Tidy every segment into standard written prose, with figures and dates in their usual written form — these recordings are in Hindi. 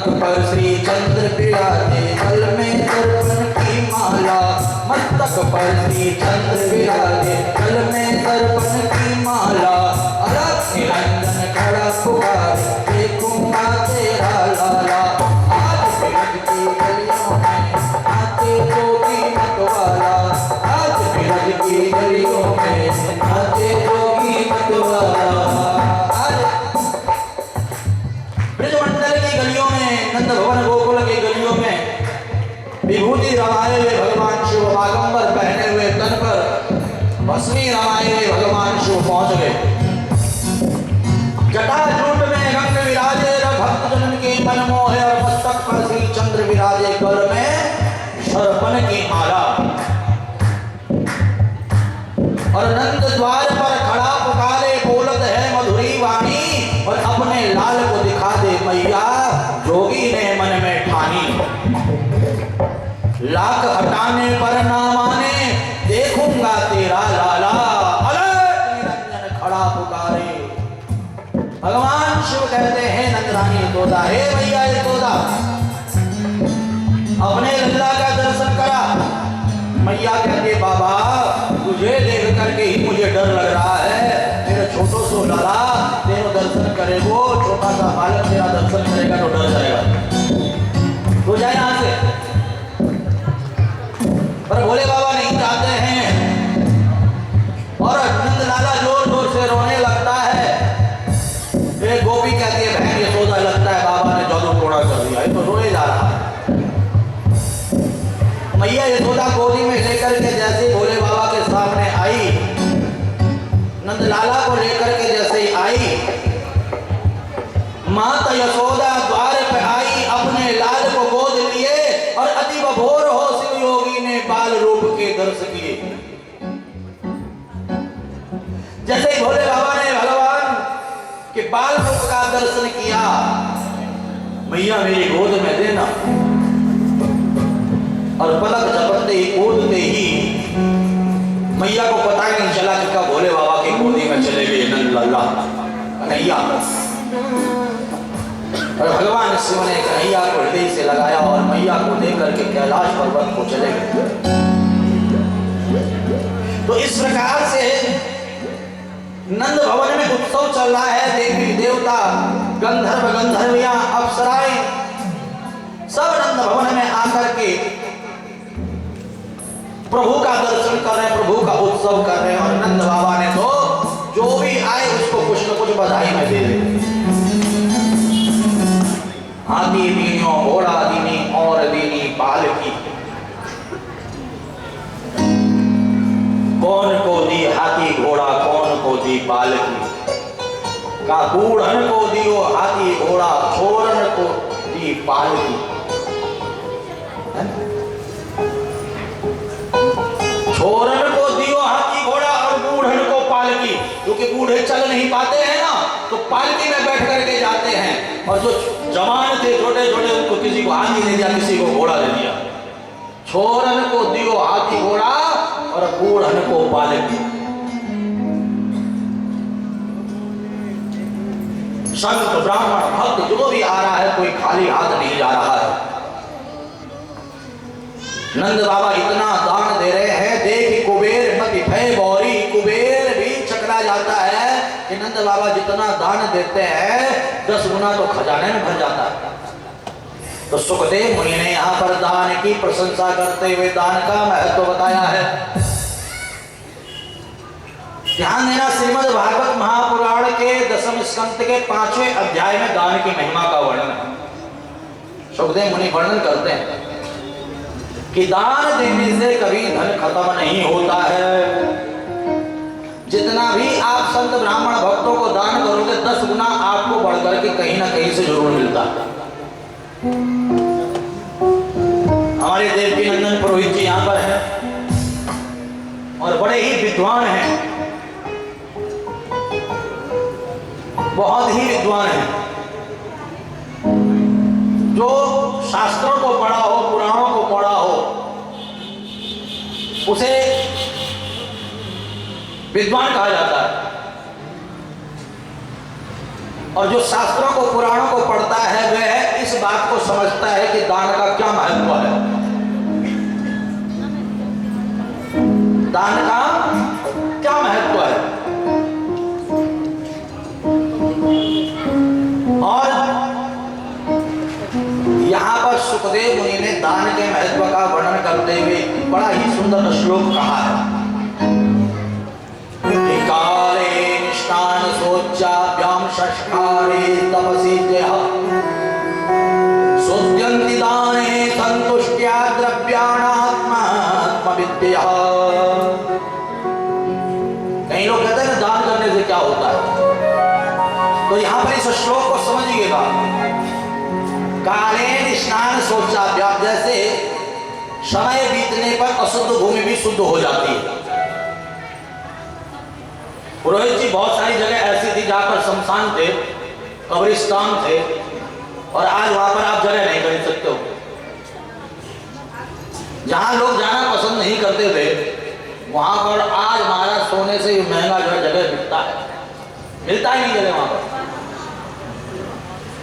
मस्तक पर श्री चंद्र विराजे गल में दर्पण की माला, मस्तक पर श्री चंद्र विराजे गल में दर्पण की माला, अलग निरंजन खड़ा पुकारे देखूंगा तेरा लाला। आज बिरज की गलियों में आते जोगी मतवाला, आज बिरज की गलियों में आते जोगी मतवाला। ब्रजमंडल की गलियों में, नंद भवन गोकुल की गलियों में विभूति रमाए हुए भगवान शिव बागंबर पहने हुए तन पर भस्मी रमाए हुए भगवान शिव पहुंच गए। जटाजूट में रंग विराजे भक्त जनन के मन मोहे, और मस्तक पर श्री चंद्र विराजे गल में शर्पण की माला। और नंद द्वार पर खड़ा पुकारे बोलत है मधुरी वाणी, और अपने लाल को दिखा दे मैया जोगी ने मन में ठानी। लाख हटाने पर ना माने देखूंगा तेरा लाला, अलग निरंजन खड़ा पुकारे। भगवान शिव कहते हैं नंदरानी यशोदा, हे भैया यशोदा अपने लल्ला का दर्शन करा। मैया कहते बाबा तुझे देख करके ही मुझे डर लग रहा है, मेरा छोटो सो लाला तेरा दर्शन करे, वो छोटा सा बालक तेरा दर्शन करेगा तो डर जाएगा, तो जाए यहाँ से। पर भोले बाबा नहीं चाहते हैं, और नंद लाला जोर जोर से रोने लगता है। एक गोपी कहती है बहन यशोदा लगता है बाबा ने जादू टोना कर दिया, ये तो रोए जा रहा है। मैया यशोदा गोदी में लेकर के जैसे भोले बाबा के सामने आई, नंद लाला को लेकर के जैसे ही आई, माता यशोदा द्वार पे आई, अपने लाल को गोद लिए, और अति बभोर हो शिव योगी ने बाल रूप के दर्श किए। जैसे ही भोले बाबा ने भगवान के बाल रूप का दर्शन किया, मैया मेरी गोद में देना, और पलक झपकते ही कूदते ही मैया को पता ही नहीं चला कि कब भोले बाबा की गोदी में चले गए नंद लाला कन्हैया। और भगवान शिव ने कन्हैया को हृदय से लगाया और मैया को लेकर के कैलाश पर्वत को चले गए। तो इस प्रकार से नंद भवन में उत्सव चल रहा है, देवी देवता गंधर्व गंधर्वियां अप्सराएं सब नंद भवन में आकर के प्रभु का दर्शन कर रहे हैं, प्रभु का उत्सव कर रहे हैं। और नंद बाबा ने तो जो भी आए उसको कुछ न कुछ बधाई में दे रहे। हाथी दीनियों घोड़ा दीनी और दीनी पालकी, कौन को दी हाथी घोड़ा कौन को दी पालकी, का बूढ़न को दियो हाथी घोड़ा छोरन को दी पालकी। छोरन को दियो हाथी घोड़ा और बूढ़न को पालकी, क्योंकि बूढ़े चल नहीं पाते हैं ना, तो पालकी में बैठ करके जाते हैं। और जो जवान थे छोटे छोटे उनको किसी को हाथी दे दिया, किसी को घोड़ा दे दिया। छोरन को दियो हाथी घोड़ा और बूढ़न को पालकी। संत ब्राह्मण भक्त जो भी आ रहा है कोई खाली हाथ नहीं जा रहा है। नंद बाबा इतना दान दे रहे हैं, देख कुबेर मति भय गौरी, कुबेर भी चकरा जाता है कि नंद बाबा जितना दान देते हैं 10 गुना तो खजाने में भर जाता है। तो सुखदेव मुनि ने यहाँ पर दान की प्रशंसा करते हुए दान का महत्व बताया है। ध्यान देना, श्रीमद् भागवत महापुराण के 10वें स्कंद के 5वें अध्याय में दान की महिमा का वर्णन है। सुखदेव मुनि वर्णन करते हैं कि दान देने से कभी धन खत्म नहीं होता है। जितना भी आप संत ब्राह्मण भक्तों को दान करोगे 10 गुना आपको बढ़कर के कहीं ना कहीं से जरूर मिलता है। हमारे देवकी नंदन पुरोहित जी यहाँ पर हैं और बड़े ही विद्वान हैं, बहुत ही विद्वान हैं। जो शास्त्रों को पढ़ा हो, पुराणों को पढ़ा हो, उसे विद्वान कहा जाता है। और जो शास्त्रों को पुराणों को पढ़ता है वह इस बात को वसुदेव मुनि ने दान के महत्व का वर्णन करते हुए बड़ा ही सुंदर श्लोक कहा है। काले निष्ठान सोच्याभ्याम षष्कारे तपसि जयः सोद्यन्ति दाने संतुष्ट्या द्रव्याणात्मविद्यः। कई लोग कहते हैं दान करने से क्या होता है, तो यहां पर इस श्लोक को समझिएगा। काले स्नान शौचाभ्याम, जैसे समय बीतने पर अशुद्ध भूमि भी शुद्ध हो जाती है। पुरोहित जी, बहुत सारी जगह ऐसी थी जहां पर शमशान थे, कब्रिस्तान थे, और आज वहां पर आप जगह नहीं खरीद सकते हो। जहां लोग जाना पसंद नहीं करते थे, वहां पर आज महाराज सोने से महंगा जो है जगह मिलता है, मिलता ही नहीं जगह वहां पर।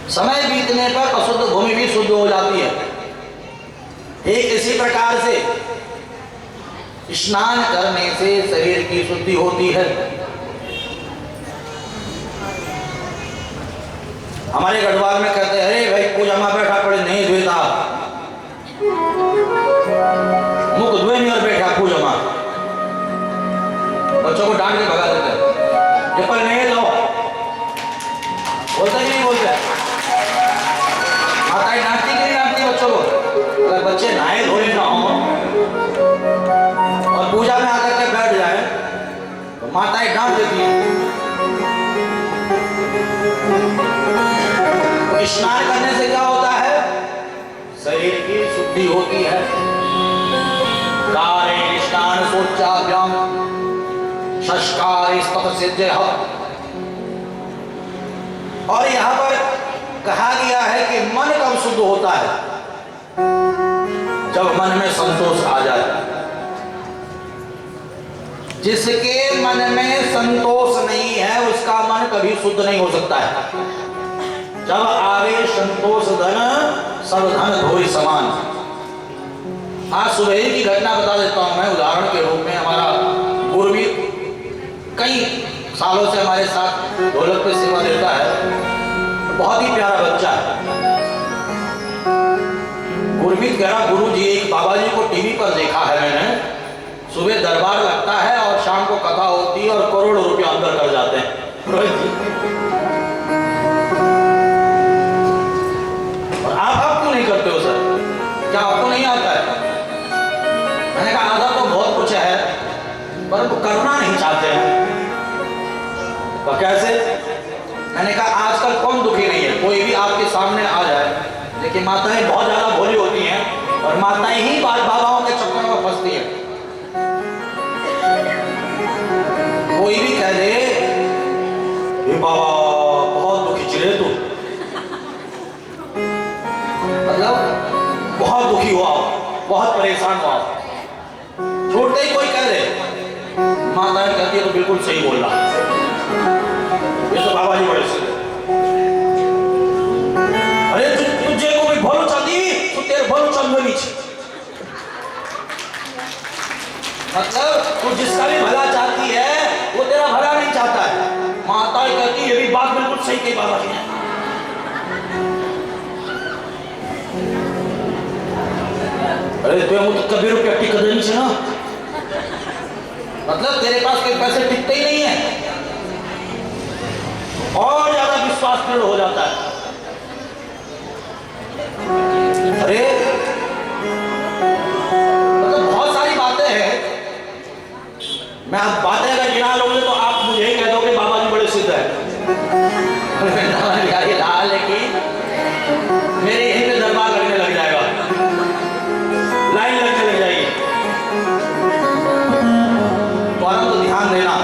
समय बीतने पर अशुद्ध भूमि भी शुद्ध हो जाती है। एक इसी प्रकार से स्नान करने से शरीर की शुद्धि होती है। हमारे गढ़वाल में कहते हैं, अरे भाई पूजा में बैठा पड़े नहीं धोता, मुख धोए नहीं और बैठा पूजा में। बच्चों को डांट के भगा देते हैं, चप्पल नहीं लो, बोलते ही नहीं बोलते। माताएं डांटती कि नहीं डांटती बच्चों को? अगर बच्चे नहाए धोए ना हो और पूजा में आकर के बैठ जाए तो माताएं डांट देती हैं। स्नान करने से क्या होता है? शरीर की शुद्धि होती है। काले स्नान शौचाभ्याम षष्कारे तपसि जयः। और यहां पर कहा गया है कि मन कब शुद्ध होता है? जब मन में संतोष आ जाए। जिसके मन में संतोष नहीं है उसका मन कभी शुद्ध नहीं हो सकता है। जब आवे संतोष धन सब धन धोई समान। आज सुबह की घटना बता देता हूं मैं उदाहरण के रूप में। हमारा गुरमीत कई सालों से हमारे साथ ढोलक पे सेवा देता है, बहुत ही प्यारा बच्चा है। गुरमीत कह रहा, गुरुजी एक बाबा जी को टीवी पर देखा है मैंने, सुबह दरबार लगता है और शाम को कथा होती है और करोड़ों रुपया अंदर कर जाते हैं। और आप क्यों नहीं करते हो सर? क्या आपको नहीं आता है? मैंने कहा आता तो बहुत कुछ है परंतु करना नहीं चाहते हैं। तो कैसे? मैंने कहा आजकल कौन दुखी नहीं है? कोई भी आपके सामने आ जाए, लेकिन माताएं बहुत ज्यादा भोली होती हैं और माताएं ही बाबाओं के चक्कर में फंसती हैं। कोई भी कह दे बाबा बहुत दुखी चिरे तू, मतलब बहुत दुखी हुआ, बहुत परेशान हुआ। छोड़ते ही कोई कह दे, माताएं कहती है तो बिल्कुल सही बोल रहा, ये तो बाबा जी बड़े से। अरे तुझे को भी भलो चाहती तो तेरे भलो चल नीचे। मतलब तू जिसका भी भला चाहती है वो तेरा भला नहीं चाहता है। माताएं कहती ये भी बात बिल्कुल सही कही बाबा जी ने। अरे तो कभी रुपया टिक नहीं से ना, मतलब तेरे पास कोई पैसे टिकते ही नहीं है और ज्यादा विश्वास दृढ़ हो जाता है। अरे मतलब बहुत सारी बातें हैं। मैं अब बातें अगर गिना लोगे तो आप मुझे ही कह दोगे बाबा जी बड़े सिद्ध है। लेकिन मेरे यहीं पे दरबार लगने लग जाएगा, लाइन लगने लग जाएगी। तो ध्यान देना,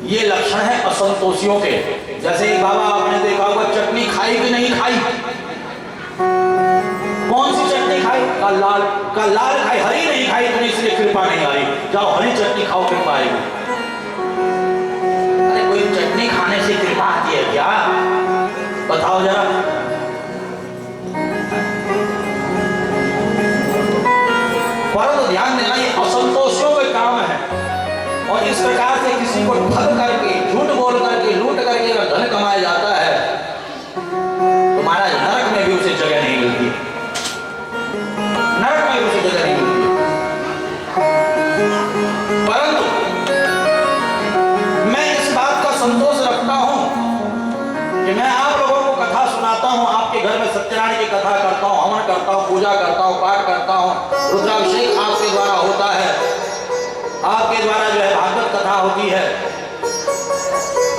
ये लक्षण है असंतोषियों के। जैसे एक बाबा आपने देखा होगा चटनी खाई कि नहीं खाई? कौन सी चटनी खाई? का लाल खाई, हरी नहीं खाई तो इसलिए कृपा नहीं आ रही। जाओ हरी चटनी खाओ, कृपा आएगी। अरे कोई चटनी खाने से कृपा आती है क्या? बताओ जरा। परंतु ध्यान देना, ये असंतोषियों का काम है। और इस प्रकार से किसी को ठग करके, झूठ बोल करके, लूट करके अगर धन कमाया जाता है तो महाराज नरक में भी उसे जगह नहीं मिलती। आपके घर में सत्यनारायण की कथा करता हूँ, हवन करता हूँ, पूजा करता हूँ, पाठ करता हूँ, रुद्राभिषेक आपके द्वारा होता है, आपके द्वारा जो है भागवत कथा होती है,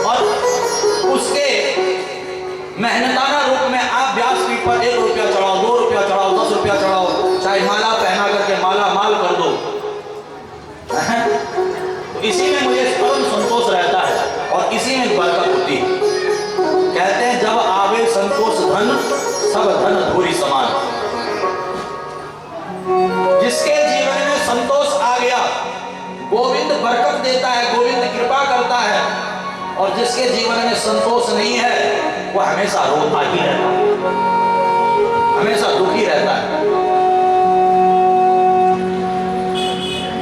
और उसके मेहनताना रूप में आप व्यासपीठ पर 1 रुपया चढ़ाओ, 2 रुपया चढ़ाओ, 10 रुपया चढ़ाओ, चाहे माला पहना करके माला माल कर दो, तो इसी में मुझे परम संतोष रहता है और इसी में बरकत होती है। कहते हैं जब आवे संतोष धन, सब धन धूरी समान। जिसके जीवन में संतोष आ गया, गोविंद बरकत देता है, गोविंद कृपा करता है, और जिसके जीवन में संतोष नहीं है वो हमेशा रोता ही रहता है, हमेशा दुखी रहता है।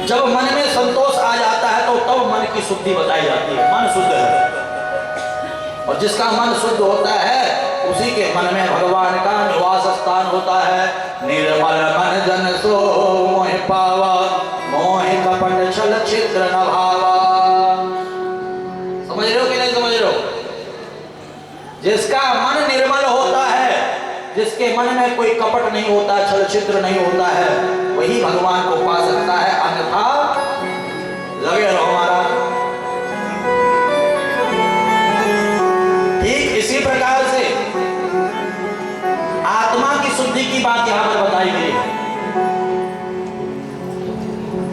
जब मन में संतोष आ जाता है तो तब मन की शुद्धि बताई जाती है, मन शुद्ध है, और जिसका मन शुद्ध होता है उसी के मन में भगवान का निवास स्थान होता है। निर्मल मन जन सो मोहि पावा, मोहि कपट छल छिद्र न भावा। समझ रहे हो कि नहीं समझ रहे हो? जिसका मन निर्मल होता है, जिसके मन में कोई कपट नहीं होता, छल छिद्र नहीं होता है, वही भगवान को पा सकता है, अन्यथा लगे रहो हमारा। ठीक इसी प्रकार से आत्मा की शुद्धि की बात यहां पर बताई गई है।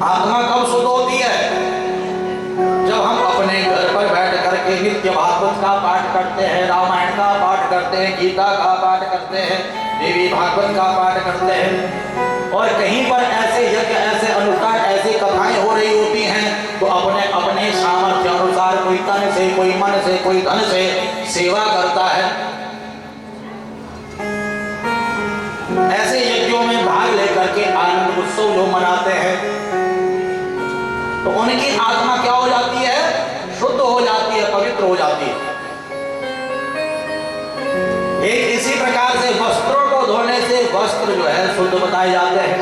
आत्मा कब शुद्ध होती है? जब हम अपने घर पर बैठ करके नित्य भागवत का पाठ करते हैं, रामायण का पाठ करते हैं, गीता का पाठ करते हैं, देवी भागवत का पाठ करते हैं, और कहीं पर ऐसे यज्ञ, ऐसे अनुष्ठान, ऐसी कथाएं हो रही होती हैं, तो अपने अपने सामर्थ्य अनुसार कोई तन से, कोई मन से, कोई धन से सेवा करता है। ऐसे यज्ञों में भाग लेकर के आनंद उत्सव जो मनाते हैं, तो उनकी आत्मा क्या हो जाती है? शुद्ध हो जाती है, पवित्र हो जाती है। एक इसी प्रकार से वस्त्रों को धोने से वस्त्र जो है शुद्ध बताए जाते हैं।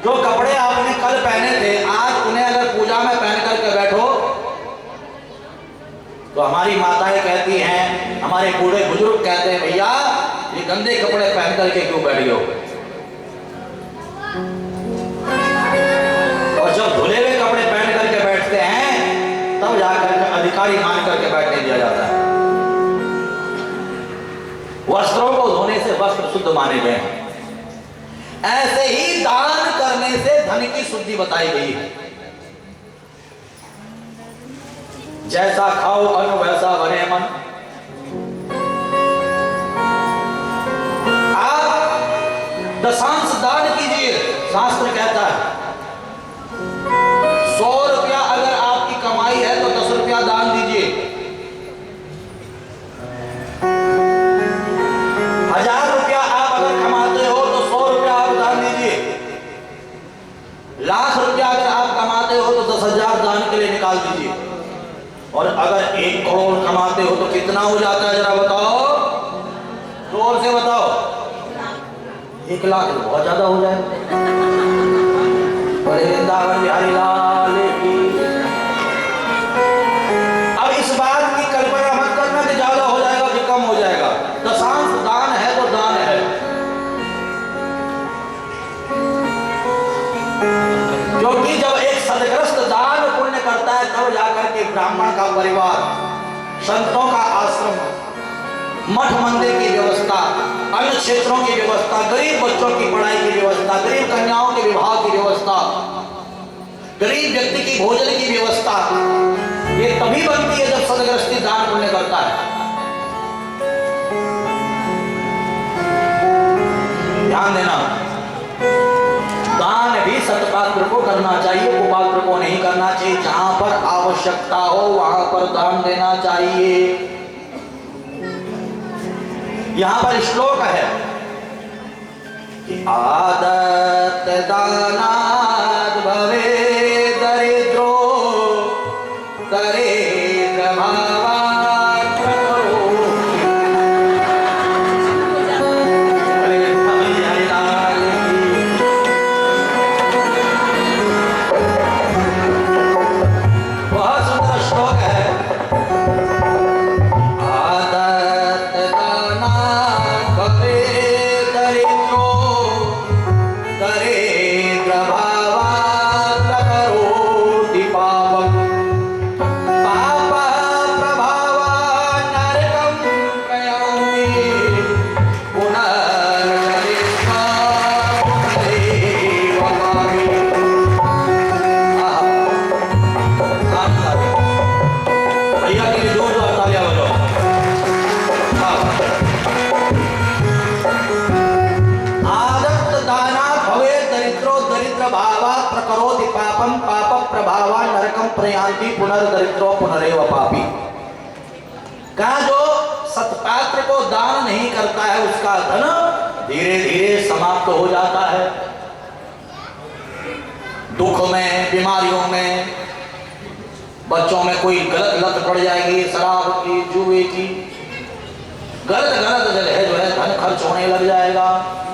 जो कपड़े आपने कल पहने थे, आज उन्हें अगर पूजा में पहन करके बैठो, तो हमारी माताएं कहती हैं, हमारे बूढ़े बुजुर्ग कहते हैं, भैया ये गंदे कपड़े पहन करके क्यों बैठ गए हो? और जब धुले हुए कपड़े पहन करके बैठते हैं, तब जाकर अधिकारी मान करके बैठने दिया जाता है। वस्त्रों को धोने से वस्त्र शुद्ध माने गए हैं। ऐसे ही दान करने से धन की शुद्धि बताई गई है। जैसा खाओ अन्न वैसा बने मन। आप दशांश दान कीजिए, शास्त्र कहता है 100 रुपया अगर आपकी कमाई है तो 10 रुपया दान दीजिए। 1000 रुपया आप अगर कमाते हो तो 100 रुपया आप दान दीजिए। लाख रुपया अगर आप कमाते हो तो 10,000 दान के लिए निकाल दीजिए। और अगर 1 करोड़ कमाते हो तो कितना हो जाता है जरा बताओ, जोर से बताओ। 1 लाख तो बहुत ज्यादा हो जाए। वृंदावन बिहारी लाल की। अब इस बात की कल्पना मत करना कि ज्यादा हो जाएगा कि कम हो जाएगा। दशांश दान है तो दान है। क्योंकि जब एक सदग्रस्त दान पुण्य करता है, तब जाकर के ब्राह्मण का परिवार, संतों का आश्रम, मठ मंदिर की व्यवस्था, अन्य क्षेत्रों की व्यवस्था, गरीब बच्चों की पढ़ाई की व्यवस्था, गरीब कन्याओं के विवाह की व्यवस्था, गरीब व्यक्ति की भोजन की व्यवस्था, ये तभी बनती है जब सदग्रस्ती दान पुण्य करता है। ध्यान देना, दान भी सत्पात्र को करना चाहिए, कुपात्र को नहीं करना चाहिए। जहां पर आवश्यकता हो वहां पर दान देना चाहिए। यहां पर श्लोक है कि आदत दानाद भवे दरिद्रो दरिद्र भावात् प्रभो। बहुत सुंदर श्लोक है। आदत दानाद धनम प्रयांति पुनर्दरिद्रो पुनरेव पापी। कहा जो सत्पात्र को दान नहीं करता है उसका धन धीरे धीरे समाप्त हो जाता है। दुख में, बीमारियों में, बच्चों में कोई गलत लत पड़ जाएगी, शराब की, जुए की, गलत गलत जगह जो है धन खर्च होने लग जाएगा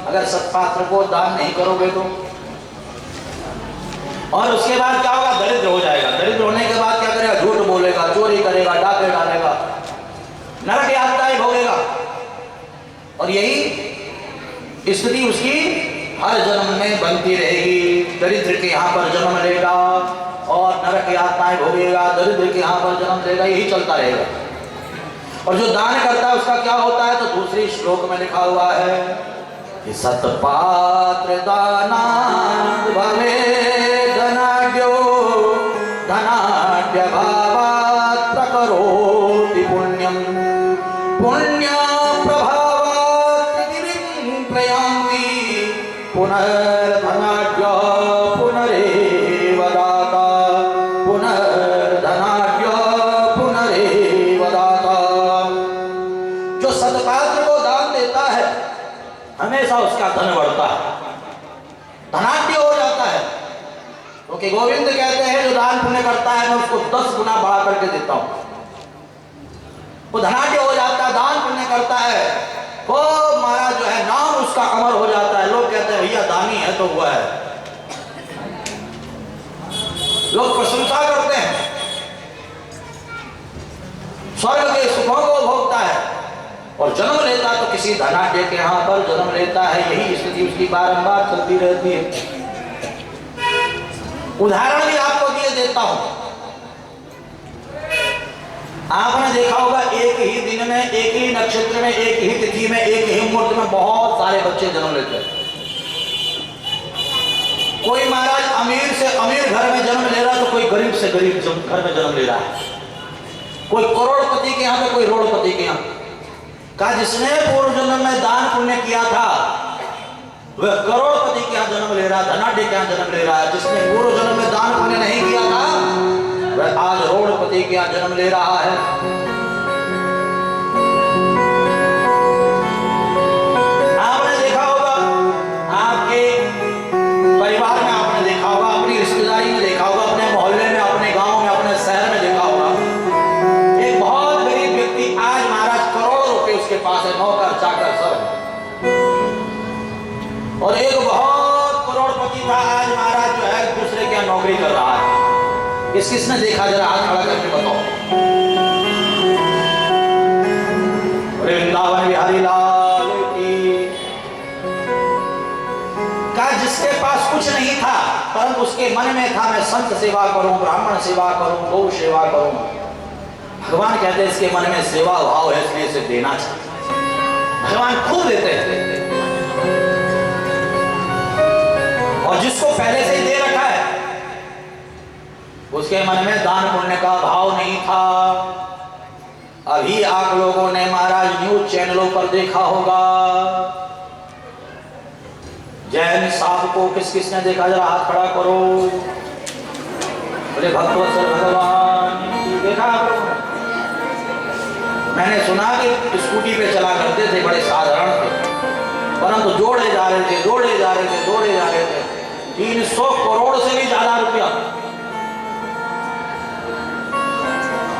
अगर सत्पात्र को दान नहीं करोगे तो। और उसके बाद क्या होगा? दरिद्र हो जाएगा। दरिद्र होने के बाद क्या करेगा? झूठ बोलेगा, चोरी करेगा, डाके डालेगा, नरक यातनाएं भोगेगा। और यही स्थिति उसकी हर जन्म में बनती रहेगी। दरिद्र के यहाँ पर जन्म लेगा और नरक यातनाएं भोगेगा, दरिद्र के यहाँ पर जन्म लेगा, यही चलता रहेगा। और जो दान करता है उसका क्या होता है? तो दूसरी श्लोक में लिखा हुआ है कि सत्पात्र दानात् भवे धनाढ्यो धनाढ्य भावात् प्रकरोति पुण्यम पुण्य प्रभावात् पृथिवीं प्रयान्ति पुनर्धनाढ्य पुनरेव दाता पुनर्धनाढ्य पुनरेव दाता। जो सत्पात्र को दान देता है हमेशा उसका धन बढ़ता है, धनाढ्य हो जाता है। क्योंकि गोविंद कहते हैं जो दान पुण्य करता है मैं उसको 10 गुना बढ़ा करके देता हूं। वो धनाढ्य हो जाता है, दान पुण्य करता है, वो महाराज जो है नाम उसका अमर हो जाता है। लोग कहते हैं भैया दानी है तो हुआ है, लोग प्रशंसा करते हैं, स्वर्ग के सुखों को भोगता है और जन्म लेता तो किसी धनाढ्य के यहाँ पर जन्म लेता है। यही स्थिति उसकी बारंबार चलती रहती है। उदाहरण भी आपको दिए देता हूं। आपने देखा होगा एक ही दिन में, एक ही नक्षत्र में, एक ही तिथि में, एक ही मुहूर्त में बहुत सारे बच्चे जन्म लेते हैं। कोई महाराज अमीर से अमीर घर में जन्म ले रहा है तो कोई गरीब से गरीब घर में जन्म ले रहा है। कोई करोड़पति के यहाँ पे, कोई रोड़पति के यहाँ। कहा जिसने पूर्व जन्म में दान पुण्य किया था वह करोड़पति के यहाँ जन्म ले रहा है, धनाढ्य के यहाँ जन्म ले रहा है। जिसने पूर्व जन्म में दान पुण्य नहीं किया था वह आज रोड़पति के यहाँ जन्म ले रहा है। आपने देखा होगा, आपके परिवार में आपने देखा होगा, अपनी रिश्तेदारी में देखा होगा, अपने मोहल्ले में, अपने गांव में, अपने शहर में देखा होगा। एक बहुत गरीब व्यक्ति आज महाराज करोड़ों रुपए उसके पास है, नौकर चाकर सब। और एक बहुत करोड़पति था आज महाराज जो है दूसरे के यहाँ नौकरी कर रहा है। किसने देखा? जरा हाथ खड़ा करके बताओ। वृंदावन बिहारी लाल की। का जिसके पास कुछ नहीं था परंतु उसके मन में था मैं संत सेवा करूं, ब्राह्मण सेवा करूं, गौ सेवा करूं। भगवान कहते हैं इसके मन में सेवा भाव है इसलिए इसे देना चाहिए। भगवान खूब देते हैं। और जिसको पहले से ही दे रखा है उसके मन में दान पुण्य का भाव नहीं था। अभी आप लोगों ने महाराज न्यूज चैनलों पर देखा होगा, जैन साहब को किस किसने देखा? जरा हाथ खड़ा करो। बोले भगवत्सल भगवान देखा आप लोगों ने? मैंने सुना कि स्कूटी पे चला करते थे, बड़े साधारण थे, परंतु जोड़े जा रहे थे, जोड़े जा रहे थे, जोड़े जा रहे थे। 300 करोड़ से भी ज्यादा रुपया,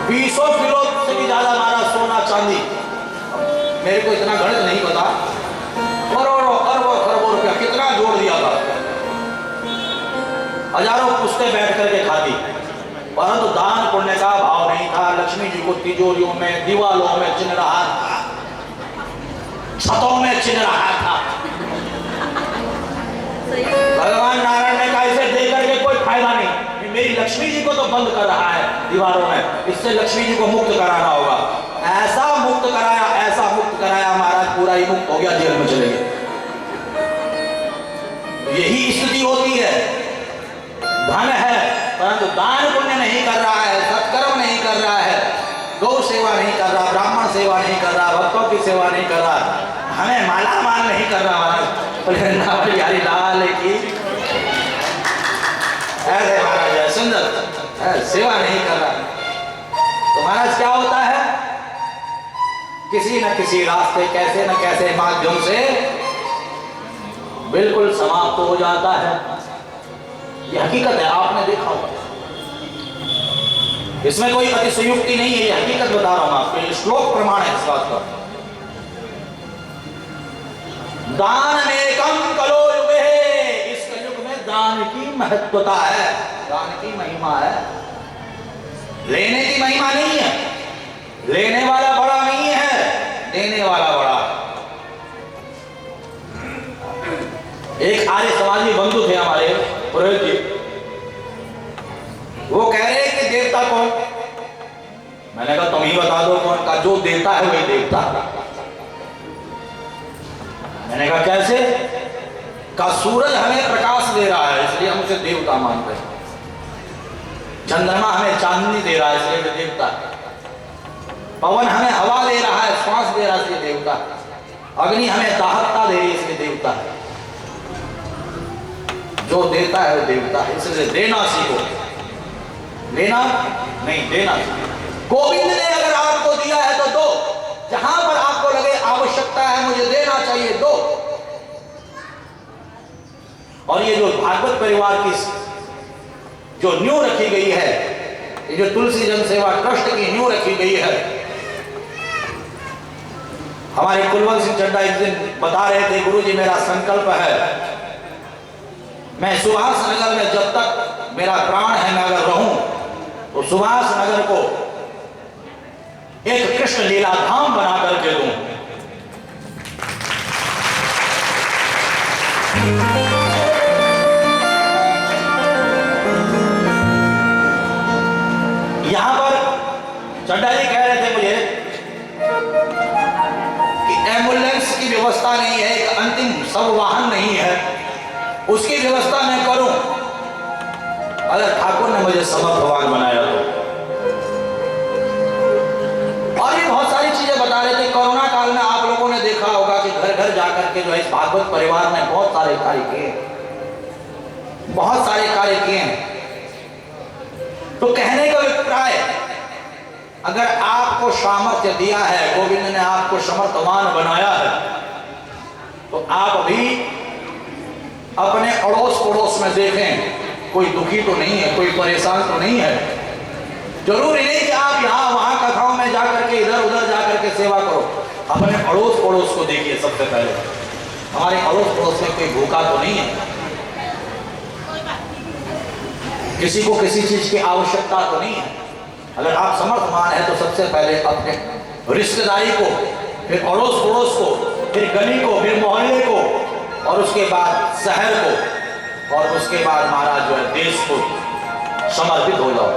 200 किलो से भी ज्यादा हमारा सोना चांदी, मेरे को इतना गणित नहीं पता, करोड़ों अरबों खरबों रुपया कितना जोड़ दिया था। हजारों पुश्तें बैठ करके खाती, परंतु दान पुण्य का भाव नहीं था। लक्ष्मी जी को तिजोरियों में, दीवालों में चिन्ह रहा था, छतों में चिन्ह रहा था। भगवान नारायण ने कहा इसे दे करके कोई फायदा नहीं, मेरी लक्ष्मी जी को तो बंद कर रहा है दीवारों में, इससे लक्ष्मी जी को मुक्त कराना होगा। ऐसा मुक्त कराया, ऐसा मुक्त कराया महाराज, पूरा ही मुक्त हो गया, जेल में चले गए। यही स्थिति होती है। धन है परंतु दान पुण्य नहीं कर रहा है, सत्कर्म नहीं कर रहा है, गौ सेवा नहीं कर रहा, ब्राह्मण सेवा नहीं कर रहा, भक्तों की सेवा नहीं कर रहा, हमें माला माल नहीं कर रहा। महाराज लाल की ऐसे महाराज है, सुंदर सेवा नहीं कर रहा तो महाराज क्या होता है, किसी न किसी रास्ते कैसे न कैसे माध्यम से बिल्कुल समाप्त हो जाता है। ये हकीकत है, आपने देखा होगा, इसमें कोई अतिशयोक्ति नहीं है, ये हकीकत बता रहा हूं आपको, ये श्लोक प्रमाण है इस बात का। दान नेकम कलो युगे, इस कलयुग में दान की महत्वता है, दान की महिमा है। लेने की महिमा नहीं है, लेने वाला बड़ा नहीं है, देने वाला बड़ा। एक आर्य समाजी बंधु थे हमारे पुरोहित जी, वो कह रहे कि देवता कौन? मैंने कहा तुम ही बता दो कौन? का जो देता है वही देवता। मैंने कहा कैसे? का सूरज हमें प्रकाश दे रहा है इसलिए हम उसे देवता मानते हैं, चंद्रमा हमें चांदनी दे रहा है इसलिए वे देवता है, पवन हमें हवा दे रहा है, श्वास दे रहा है इसलिए देवता है, अग्नि हमें दाहकता दे रही है इसलिए देवता है। जो देता है वो देवता है, इसलिए देना सीखो, लेना नहीं देना सीखो। गोविंद ने अगर आपको दिया है तो दो, जहां पर आपको लगे आवश्यकता है मुझे देना चाहिए दो। और ये जो भागवत परिवार की जो न्यू रखी गई है, ये जो तुलसी जन सेवा ट्रस्ट की न्यू रखी गई है, हमारे कुलवंत सिंह चड्डा एक दिन बता रहे थे, गुरुजी मेरा संकल्प है मैं सुभाष नगर में जब तक मेरा प्राण है मैं अगर रहूं तो सुभाष नगर को एक कृष्ण लीला धाम बना करके दूं। यहां पर चड्डा जी कह रहे थे मुझे कि एम्बुलेंस की व्यवस्था नहीं है, एक अंतिम सब वाहन नहीं है, उसकी व्यवस्था मैं करूं अगर ठाकुर ने मुझे समर्थवान बनाया तो। और भी बहुत सारी चीजें बता रहे थे। कोरोना काल में आप लोगों ने देखा होगा कि घर घर जाकर के जो है इस भागवत परिवार ने बहुत सारे कार्य किए, बहुत सारे कार्य किए हैं। तो कहने का अभिप्राय, अगर आपको सामर्थ्य दिया है, गोविंद ने आपको समर्थवान बनाया है, तो आप अभी अपने अड़ोस पड़ोस में देखें कोई दुखी तो नहीं है, कोई परेशान तो नहीं है। जरूरी नहीं कि आप यहाँ वहां कथाओं में जाकर के इधर उधर जाकर के सेवा करो, अपने अड़ोस पड़ोस को देखिए। सबसे पहले हमारे अड़ोस पड़ोस में कोई भूखा तो नहीं है, किसी को किसी चीज की आवश्यकता तो नहीं है। अगर आप समर्थवान है तो सबसे पहले अपने रिश्तेदारी को, फिर अड़ोस पड़ोस को, फिर गली को, फिर मोहल्ले को, और उसके बाद शहर को, और उसके बाद महाराज जो है देश को समर्पित हो जाओ।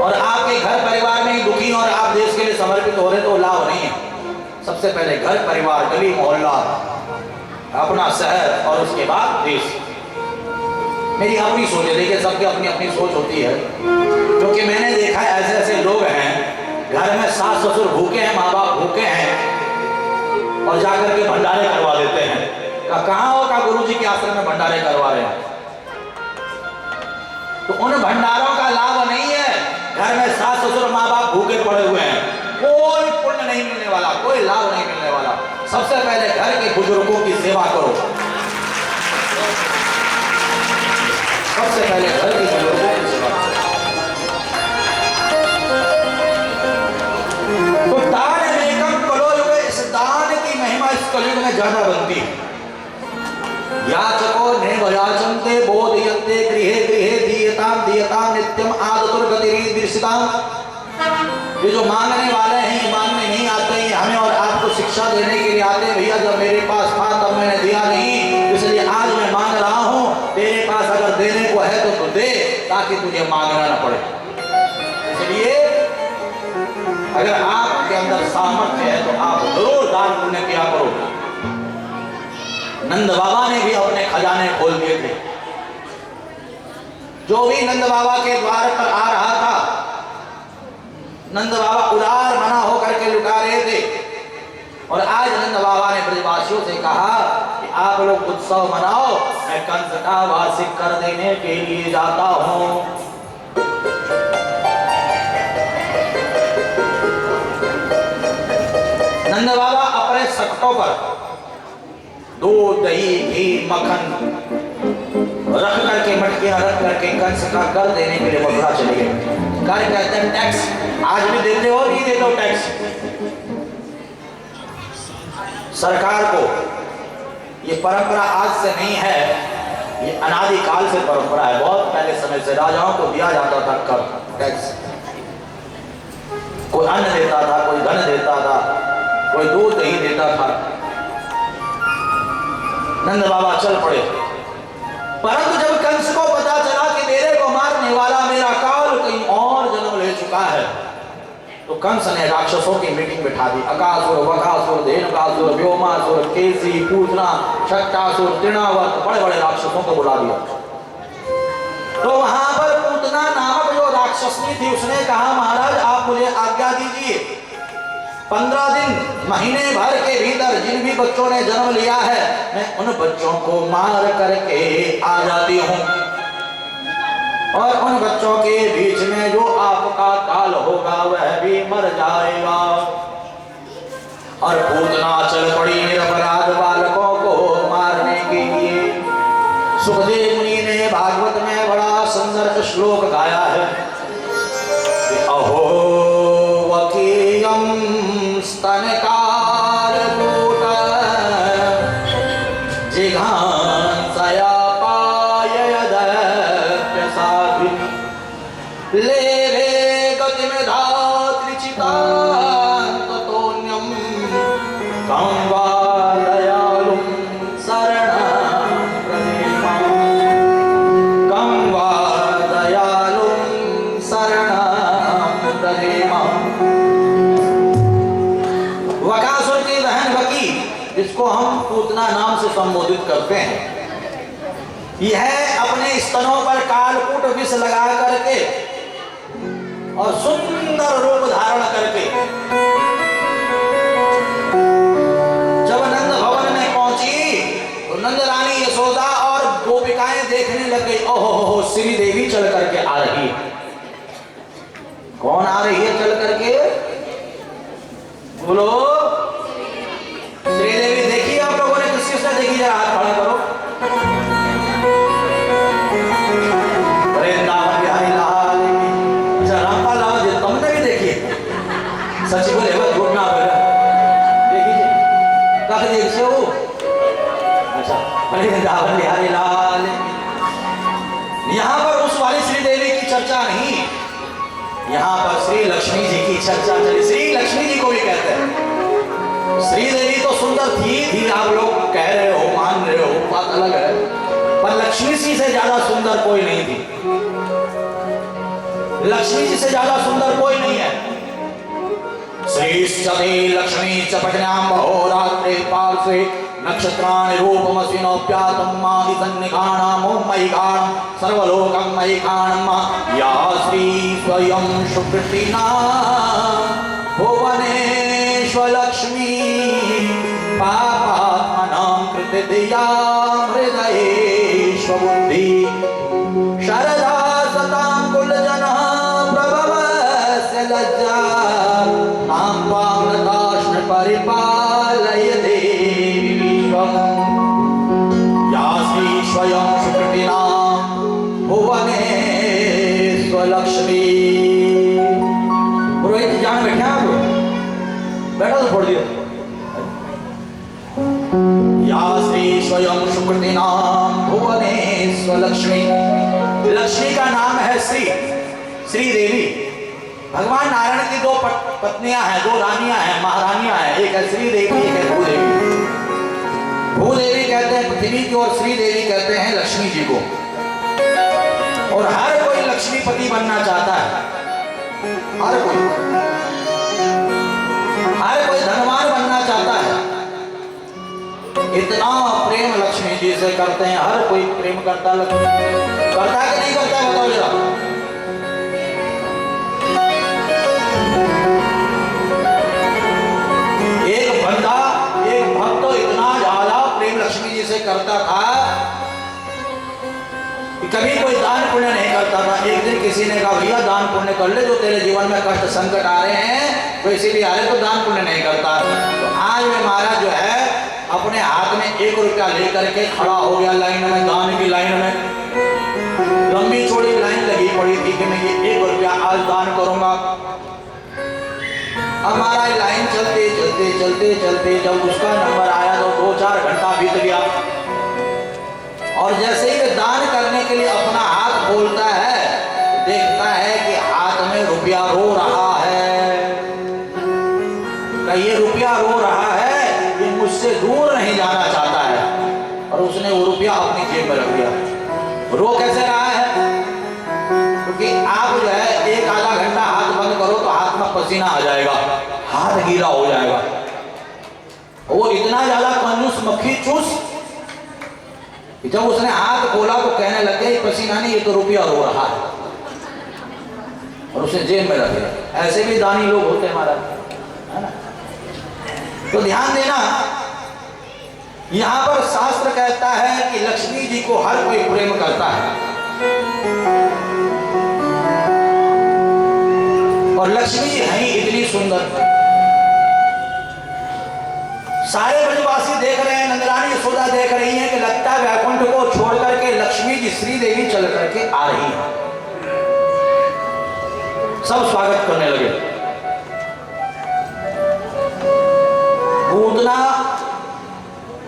और आपके घर परिवार में ही दुखी और आप देश के लिए समर्पित हो रहे तो लाभ नहीं है। सबसे पहले घर परिवार, गली मोहल्ला, अपना शहर, और उसके बाद देश। मेरी अपनी सोच है, देखिए सबकी अपनी अपनी सोच होती है, क्योंकि मैंने देखा है ऐसे ऐसे लोग हैं घर में सास ससुर भूखे हैं, माँ बाप भूखे हैं, और जाकर के भंडारे करवा देते हैं। कहाँ होगा गुरुजी के आश्रम में भंडारे करवा रहे हैं, तो उन भंडारों का लाभ नहीं है। घर में सास ससुर माँ बाप भूखे पड़े हुए हैं, कोई पुण्य नहीं मिलने वाला, कोई लाभ नहीं मिलने वाला। सबसे पहले घर के बुजुर्गों की सेवा करो, सबसे पहले घर के बुजुर्गों की सेवा करो। तो दान नेकम कलो युगे, इस दान की महिमा इस कलयुग में ज्यादा बनती है। याचको नैवयाचन्ते बोधयन्ते गृहे गृहे दीयतां दीयतां नित्यम आदतुर्गतिर्दृश्यतां। ये जो मांगने वाले हैं ये मांगने नहीं आते हैं, हमें और आपको शिक्षा देने के लिए आते हैं। भैया जब मेरे पास था तब मैंने दिया नहीं, इसलिए आज मैं मांग रहा हूँ, तेरे पास अगर देने को है तो दे, ताकि तुझे मांगना न पड़े। इसलिए अगर आपके अंदर सामर्थ्य है तो आप जरूर दान पुण्य किया करो। नंद बाबा ने भी अपने खजाने खोल दिए थे। जो भी नंद बाबा के द्वार पर आ रहा था, नंद बाबा उदार मना होकर के लुटा रहे थे। और आज नंद बाबा ने ब्रजवासियों से कहा कि आप लोग उत्सव मनाओ, मैं कंस का वार्षिक कर देने के लिए जाता हूं। नंद बाबा अपने सकटों पर दूध, दही, घी, मक्खन रख करके, मटकियां रख करके कंस का कर देने के लिए मथुरा चले गए। कर कहते हैं टैक्स। आज भी देते हो, नहीं देते हो टैक्स सरकार को? ये परंपरा आज से नहीं है, ये अनादि काल से परंपरा है। बहुत पहले समय से राजाओं को दिया जाता था कर, टैक्स। कोई अन्न देता था, कोई धन देता था, कोई दूध दही देता था। नंद बाबा चल पड़े। परंतु जब कंस को पता चला कि मेरे को मारने वाला मेरा काल कहीं और जन्म ले चुका है, तो कंस ने राक्षसों की मीटिंग बिठा दी। अकासुर, वकासुर, धेनुकासुर, व्योमासुर, केसी, पूतना, शक्टासुर, तृणावर्त, बड़े बड़े राक्षसों को बुला दिया। तो वहां पर पूतना नामक जो राक्षसनी थी, उसने कहा महाराज आप मुझे आज्ञा दीजिए, 15 दिन महीने भर के भीतर जिन भी बच्चों ने जन्म लिया है, मैं उन बच्चों को मार करके आ जाती हूं, और उन बच्चों के बीच में जो आपका काल होगा वह भी मर जाएगा। और पूतना चल पड़ी निरपराध बालकों को मारने के लिए। सुखदेव मुनि ने भागवत में बड़ा सुंदर श्लोक गाया है। अहो वकीयम स्तनकार जिघांसया लेवे गतिमेधात्रिचितान्ततोऽन्यं कं वा दयालुं शरणं प्रदेमं, कं वा दयालुं शरणं प्रदेमं। वकासुर की बहन वकी, जिसको हम पूतना नाम से संबोधित करते हैं, यह अपने स्तनों पर कालकूट विष लगा करके और सुंदर रूप धारण करके जब नंद भवन में पहुंची, तो नंद रानी यशोदा और गोपिकाएं देखने लग गई। ओहो, श्री देवी चल करके आ रही है। कौन आ रही है चल करके? बोलो, श्री देवी देखी आप लोगों ने? किस किसने देखी? जरा हाथ खड़ा करो। सच बोले बस झूठ ना बोले। देखिए कब देख से हो? अच्छा, वृंदावन बिहारी लाल। यहाँ पर उस वाली श्री देवी की चर्चा नहीं, यहाँ पर श्री लक्ष्मी जी की चर्चा चली। श्री लक्ष्मी जी को भी कहते हैं। श्री देवी तो सुंदर थी, आप लोग कह रहे हो, मान रहे हो, बात अलग है, पर लक्ष्मी जी से ज्यादा सुंदर कोई नहीं थी। लक्ष्मी जी से ज्यादा सुंदर कोई नहीं है। श्रीश्चते लक्ष्मी च पठन्यां अहोरात्रे पार्श्वे नक्षत्राणि रूपमस्विनोऽप्यातं माहि सन्निधानां ॐ मयिकाणं सर्वलोकं मयिकाणं या श्री स्वयं सुकृतिना भुवनेश्वलक्ष्मी पापात्मनां कृते दिया हृदयेष्वबुद्धि शरदा सतां कुलजनः प्रभवस्य लज्जा परिपालय देवी विश्वम् या श्री स्वयं सुकृतिना भुवनेश्वलक्ष्मी। पुरोहित जान बैठे आप? बैठा तो छोड़ दियो। या श्री स्वयं सुकृतिना भुवनेश्वलक्ष्मी। लक्ष्मी का नाम है श्री, श्री देवी। भगवान नारायण की दो पत्नियां हैं, दो रानियां हैं, महारानियां हैं। एक है श्री देवी, एक है भूदेवी। भूदेवी कहते हैं पृथ्वी की, और श्री देवी कहते हैं लक्ष्मी जी को। और हर कोई लक्ष्मीपति बनना चाहता है, हर कोई धनवान बनना चाहता है। इतना प्रेम लक्ष्मी जी से करते हैं, हर कोई प्रेम करता, करता कि नहीं करता? बताओ जरा। एक भक्त तो इतना ज्यादा प्रेम लक्ष्मी जी से करता था कि कभी कोई दान पुण्य नहीं करता था। एक दिन किसी ने कहा भैया दान पुण्य कर ले, जो तेरे जीवन में कष्ट संकट आ रहे हैं तो इसीलिए अरे तो दान पुण्य नहीं करता। तो आज में महाराज जो है अपने हाथ में 1 रुपया लेकर के खड़ा हो गया लाइन में, दान की लाइन में। लंबी चौड़ी लाइन लगी पड़ी थी कि मैं ये 1 रुपया आज दान करूंगा। हमारा लाइन चलते चलते चलते चलते जब उसका नंबर आया तो 2-4 घंटा बीत गया। और जैसे ही दान करने के लिए अपना हाथ खोलता है देखता है कि हाथ में रुपया रो रहा है। ये रुपया रो रहा है, ये मुझसे दूर नहीं जाना चाहता है। और उसने वो रुपया अपनी जेब में रख दिया। रो कैसे रहा है? क्योंकि आप जो है 1 आधा घंटा हाथ बंद करो तो हाथ में पसीना आ जाएगा, हाथ गीला हो जाएगा। वो इतना ज्यादा कंजूस मक्खी चूस, जब उसने हाथ खोला तो कहने लगे पसीना नहीं, ये तो रुपया रो रहा है। और उसे जेब में रख दिया। ऐसे भी दानी लोग होते हैं महाराज, है ना? तो ध्यान देना, यहां पर शास्त्र कहता है कि लक्ष्मी जी को हर कोई प्रेम करता है। और लक्ष्मी जी हैं इतनी सुंदर। सारे ब्रजवासी देख रहे हैं, नंदरानी यशोदा देख रही हैं कि लगता है वैकुंठ को छोड़ करके लक्ष्मी जी श्री देवी चल करके आ रही हैं। सब स्वागत करने लगे। पूतना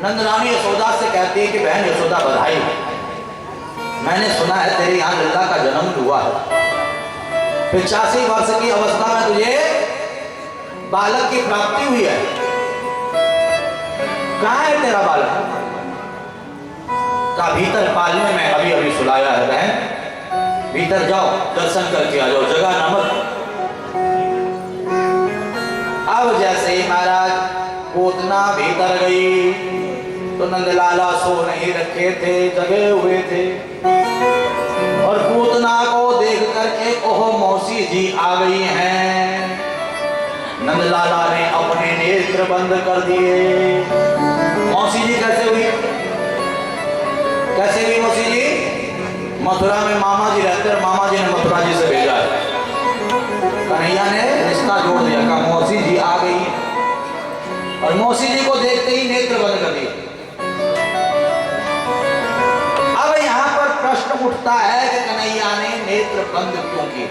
नंदरानी यशोदा से कहती है कि बहन यशोदा बधाई, मैंने सुना है तेरे यहाँ लल्ला का जन्म हुआ है। 85 वर्ष की अवस्था में तुझे बालक की प्राप्ति हुई है। कहाँ है तेरा बालक? का भीतर पालने में अभी अभी सुलाया है बहन, भीतर जाओ दर्शन करके आ जाओ, जगह ना मत। अब जैसे ही महाराज पूतना भीतर गई तो नंदलाला सो नहीं रखे थे, जगे हुए थे। और पूतना को देख करके ओह मौसी जी आ गई हैं। नंदलाला ने अपने नेत्र बंद कर दिए। मौसी जी कैसे हुई? कैसे हुई मौसी जी? मथुरा में मामा जी रहते हैं, मामा जी ने मथुरा जी से भेजा है। कन्हैया ने रिश्ता जोड़ दिया, कहा मौसी जी आ गई। और मौसी जी को देखते ही नेत्र बंद कर दिए। अब यहां पर प्रश्न उठता है कि कन्हैया ने नेत्र बंद क्यों किए?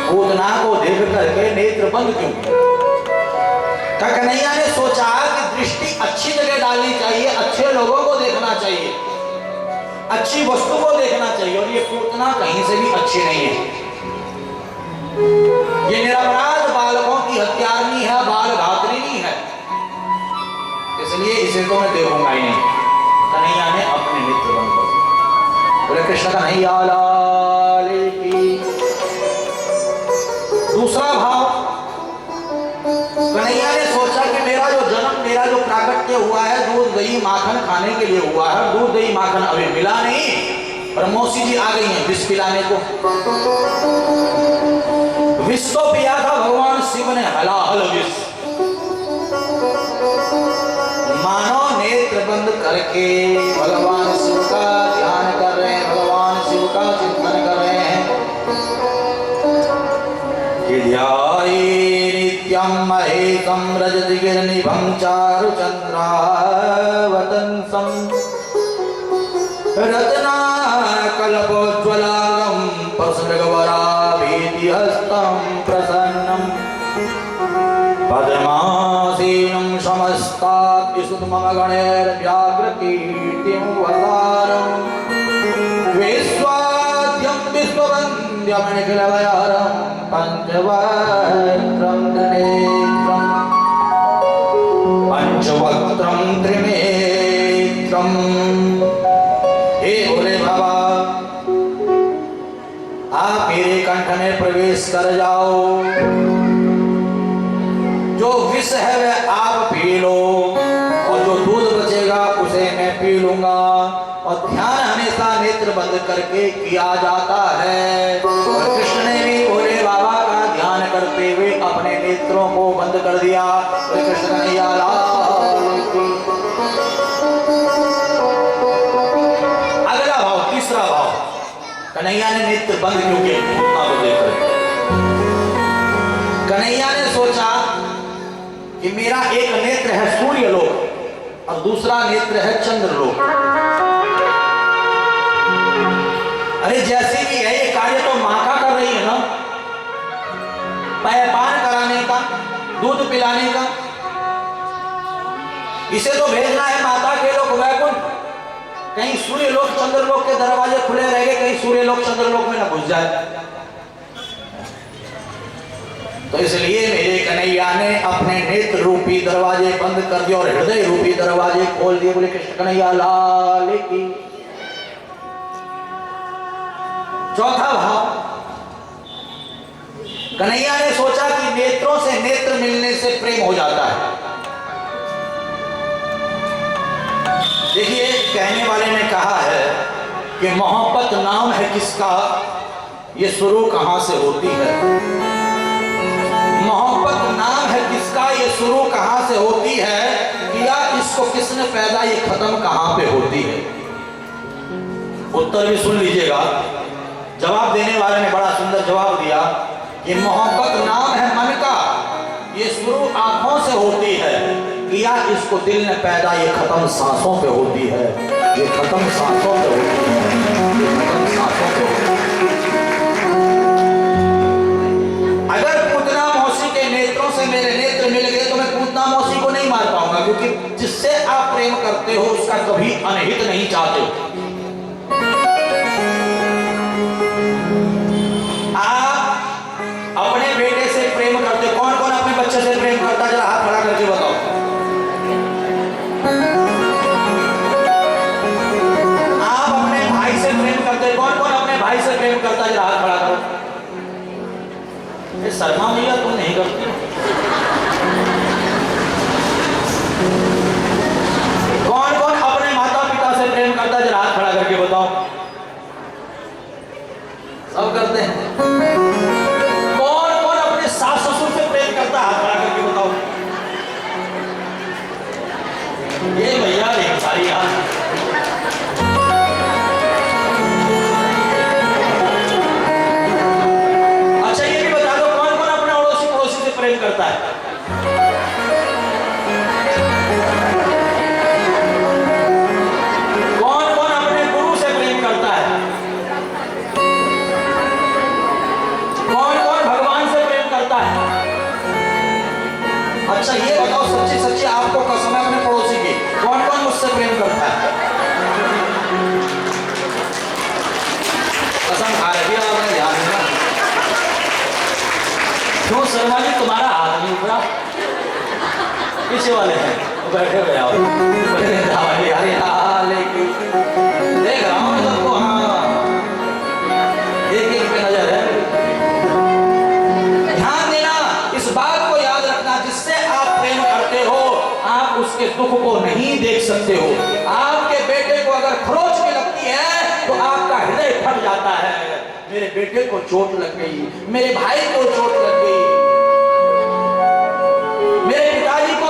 पूतना को देख करके नेत्र बंद क्यों किए? कन्हैया ने सोचा कि दृष्टि अच्छी जगह डालनी चाहिए, अच्छे लोगों को देखना चाहिए, अच्छी वस्तु को देखना चाहिए। और ये पूतना कहीं से भी अच्छी नहीं है। ये निरपराध बालकों की हत्यारनी है, बाल घातनी है, इसलिए इसे तो मैं देखूंगा ही नहीं। कन्हैया ने अपने नेत्र बंद कर दिए। बोले कृष्ण कन्हैया लाल की। दूसरा भाव, कन्हैया ने सोचा कि मेरा जो जन्म, मेरा जो प्राकट्य हुआ है दूध दही माखन खाने के लिए हुआ है, दूध दही माखन अभी मिला नहीं। और मौसी जी आ गई हैं विष पिलाने को। विष तो पिया था भगवान शिव ने, हलाहल विष। मानो नेत्र बंद करके भगवान शिव का ध्यान कर रहे हैं, भगवान शिव का चिंतन कर रहे हैं। नित्यं महेशं रजतगिरिनिभं चारुचन्द्रावतंसं रत्नाकल्पोज्ज्वलांगं प्रसृगवराभीतिहस्तं प्रसन्नं पद्मासीनं समस्ताद्विसुतमम गणैर्व्याघ्रकीर्तिं वसारं विश्वाद्यं विश्ववन्द्यमनिखिलवयारं पंचवक्त्रं त्रिनेत्रं पंचवक्त्रं त्रिनेत्रं। हे भोले बाबा, आप मेरे कंठ में प्रवेश कर जाओ। जो विष है वह आप पी लो और जो दूध बचेगा उसे मैं पी लूंगा। और ध्यान हमेशा नेत्र बंद करके किया जाता है। और कृष्ण ने भी भोले बाबा का ध्यान करते हुए अपने नेत्रों को बंद कर दिया। तो कृष्ण कन्हैया लाल की। अगला भाव, तीसरा भाव, कन्हैया ने नेत्र बंद क्यों किए? पूतना को देखकर कन्हैया ने सोचा कि मेरा एक नेत्र है सूर्यलोक और दूसरा नेत्र है चंद्रलोक। अरे जैसे भी है ये कार्य तो माँ का कर रही है ना, पान कराने का, दूध पिलाने का, इसे तो भेजना है माता के लोक वैकुंठ। कहीं सूर्यलोक चंद्रलोक के दरवाजे खुले रह गए, कहीं सूर्यलोक चंद्रलोक में न घुस जाए। तो इसलिए मेरे कन्हैया ने अपने नेत्र रूपी दरवाजे बंद कर दिए और हृदय रूपी दरवाजे खोल दिए। बोले कृष्ण कन्हैया लाल की। चौथा भाव, कन्हैया ने सोचा कि नेत्रों से नेत्र मिलने से प्रेम हो जाता है। देखिए कहने वाले ने कहा है कि मोहब्बत नाम है किसका, ये शुरू कहां से होती है। मोहब्बत नाम है किसका, ये शुरू कहां से होती है, किया इसको किसने पैदा, ये खत्म कहां पे होती है। उत्तर भी सुन लीजिएगा। जवाब देने वाले ने बड़ा सुंदर जवाब दिया कि मोहब्बत नाम है मन का, ये शुरू आंखों से होती है, किया इसको दिल ने पैदा, ये खत्म सांसों पे होती है, ये खत्म सांसों पे होती है, ये खत्म सांसों पे होती है। अगर पूतना मौसी के नेत्रों से मेरे नेत्र मिल गए तो मैं पूतना मौसी को नहीं मार पाऊंगा, क्योंकि जिससे आप प्रेम करते हो उसका कभी अनहित नहीं चाहते हो। आप अपने बेटे से प्रेम करते, कौन कौन अपने बच्चे से प्रेम करता, जरा हाथ खड़ा करके बताओ। आप अपने भाई से प्रेम करते, कौन कौन अपने भाई से प्रेम करता, जरा हाथ खड़ा करो। शर्मा भैया तुम नहीं करते। कौन कौन अपने माता पिता से प्रेम करता, जरा हाथ खड़ा करके बताओ। सब करते हैं। कौन कौन अपने सास ससुर से प्रेम करता, हाथ खड़ा करके बताओ। ये भैया एक सारी याद। करता है। कौन कौन अपने गुरु से प्रेम करता है, कौन कौन भगवान से प्रेम करता है। अच्छा ये बताओ सच्ची सच्ची आपको कसम है अपने पड़ोसी की, कौन कौन मुझसे प्रेम करता है। कसम खा रही है आपने, ध्यान देना। क्यों शर्मा जी तुम्हारा हाथ नहीं उठा, पीछे वाले हैं बैठे हुए आओ। देख रहा हूँ सबको, हाँ एक एक पे नजर है। ध्यान देना, इस बात को याद रखना, जिससे आप प्रेम करते हो आप उसके दुख को नहीं देख सकते हो। आपके बेटे को अगर खरोच भी लगती है तो आपका हृदय फट जाता है। मेरे बेटे को चोट लग गई, मेरे भाई को चोट लग गई, मेरे पिताजी को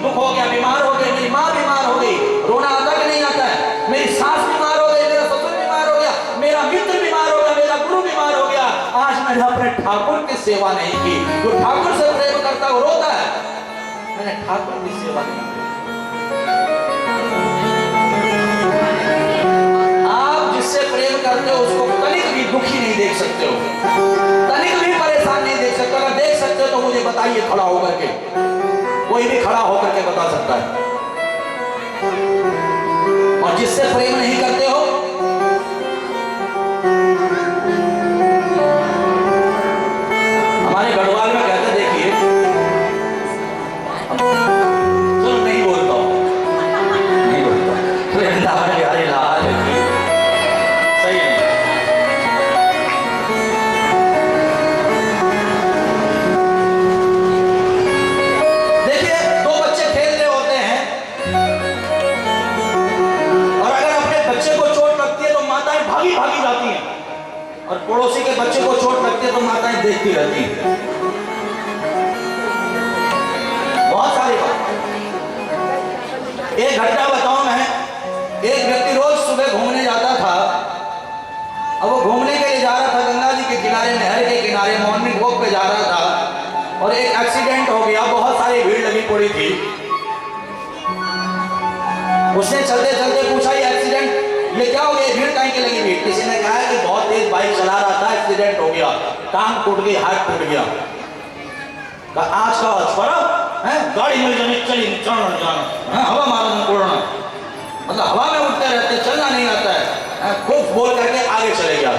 दुख हो गया, बीमार हो गए, मेरी माँ बीमार हो गई, रोना आता कि नहीं आता है। मेरी सास बीमार हो गई, मेरा ससुर बीमार हो गया, मेरा मित्र बीमार हो गया, मेरा गुरु बीमार हो गया। आज मैंने अपने ठाकुर की सेवा नहीं की। जो ठाकुर से प्रेम करता है वो रोता है, मैंने ठाकुर की सेवा नहीं की। आप जिससे प्रेम करते हो उसको तनिक भी दुखी नहीं देख सकते हो, तनिक भी परेशान नहीं देख सकते। अगर देख सकते हो तो मुझे बताइए, खड़ा होकर के, कोई भी खड़ा होकर के बता सकता है। और जिससे प्रेम नहीं करते हो, हमारे गढ़वाल में कहते देखिए, चलो नहीं बोलता हूं, नहीं बोलता, वृंदावन बिहारी लाल की, सही है। देखिए दो बच्चे खेल रहे होते हैं और अगर अपने बच्चे को चोट लगती है तो माताएं भागी भागी जाती हैं, और पड़ोसी के बच्चे को चोट लगती है तो माताएं देखती रहती हैं। बहुत सारी बात। एक घटना बताऊं मैं, एक व्यक्ति रोज सुबह घूमने जाता था। अब वो घूमने के लिए जा रहा था, गंगा जी के किनारे, नहर के किनारे मॉर्निंग वॉक पे जा रहा था, और पड़ी थी। उसने चलते चलते पूछा ये एक्सीडेंट ये क्या हो गया, भीड़ कहीं की लगी भीड़? किसी ने कहा कि बहुत तेज बाइक चला रहा था, एक्सीडेंट हो गया, टांग टूट गई, हाथ टूट गया। आज का छोरा है गाड़ी मिल जानी चली चढ़ना जाना, हवा मारना उड़ना, मतलब हवा में उड़ते रहते, चलना नहीं आता है। खूब बोल करके आगे चले गया,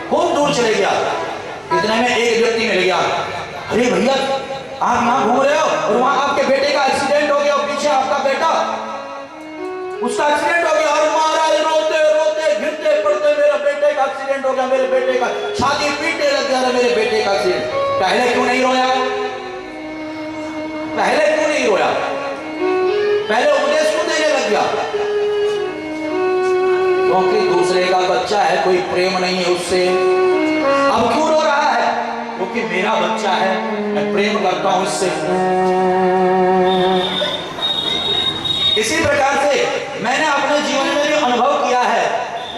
खूब दूर चले गया। इतने में एक व्यक्ति मिल गया, अरे भैया आप यहाँ घूम रहे हो और वहां आपके बेटे का एक्सीडेंट हो गया और पीछे आपका बेटा, उसका एक्सीडेंट हो गया। और महाराज रोते रोते गिरते पड़ते, मेरे बेटे का एक्सीडेंट हो गया, मेरे बेटे का, छाती पीटने लग गया मेरे बेटे का एक्सीडेंट। पहले क्यों नहीं रोया? पहले क्यों नहीं रोया? पहले उपदेश क्यों देने लग गया? क्योंकि दूसरे का बच्चा है, कोई प्रेम नहीं है उससे। अब क्यों रो रहा है? क्योंकि मेरा बच्चा है, मैं प्रेम करता हूं इससे। इसी प्रकार से मैंने अपने जीवन में भी अनुभव किया है,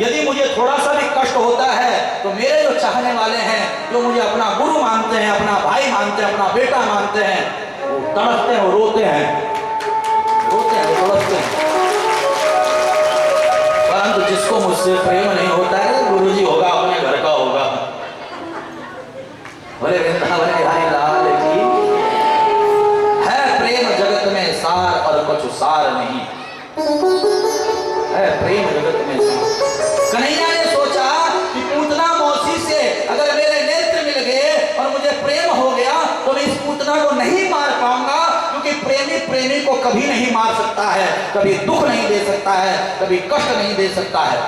यदि मुझे थोड़ा सा भी कष्ट होता है तो मेरे जो चाहने वाले हैं, जो मुझे अपना गुरु मानते हैं, अपना भाई मानते हैं, अपना बेटा मानते हैं, वो तड़पते हैं, वो रोते हैं, रोते हैं, तड़पते हैं। परंतु जिसको मुझसे प्रेम नहीं होता है, गुरुजी होगा अपने घर का होगा। बोले वृंदावन बिहारी लाल की है, प्रेम जगत में सार और कुछ सार नहीं है, प्रेम जगत में सार। कन्हैया ने सोचा कि पूतना मौसी से अगर मेरे नेत्र मिल गए और मुझे प्रेम हो गया तो मैं इस पूतना को नहीं मार पाऊंगा, क्योंकि प्रेमी प्रेमी को कभी नहीं मार सकता है, कभी दुख नहीं दे सकता है, कभी कष्ट नहीं दे सकता है।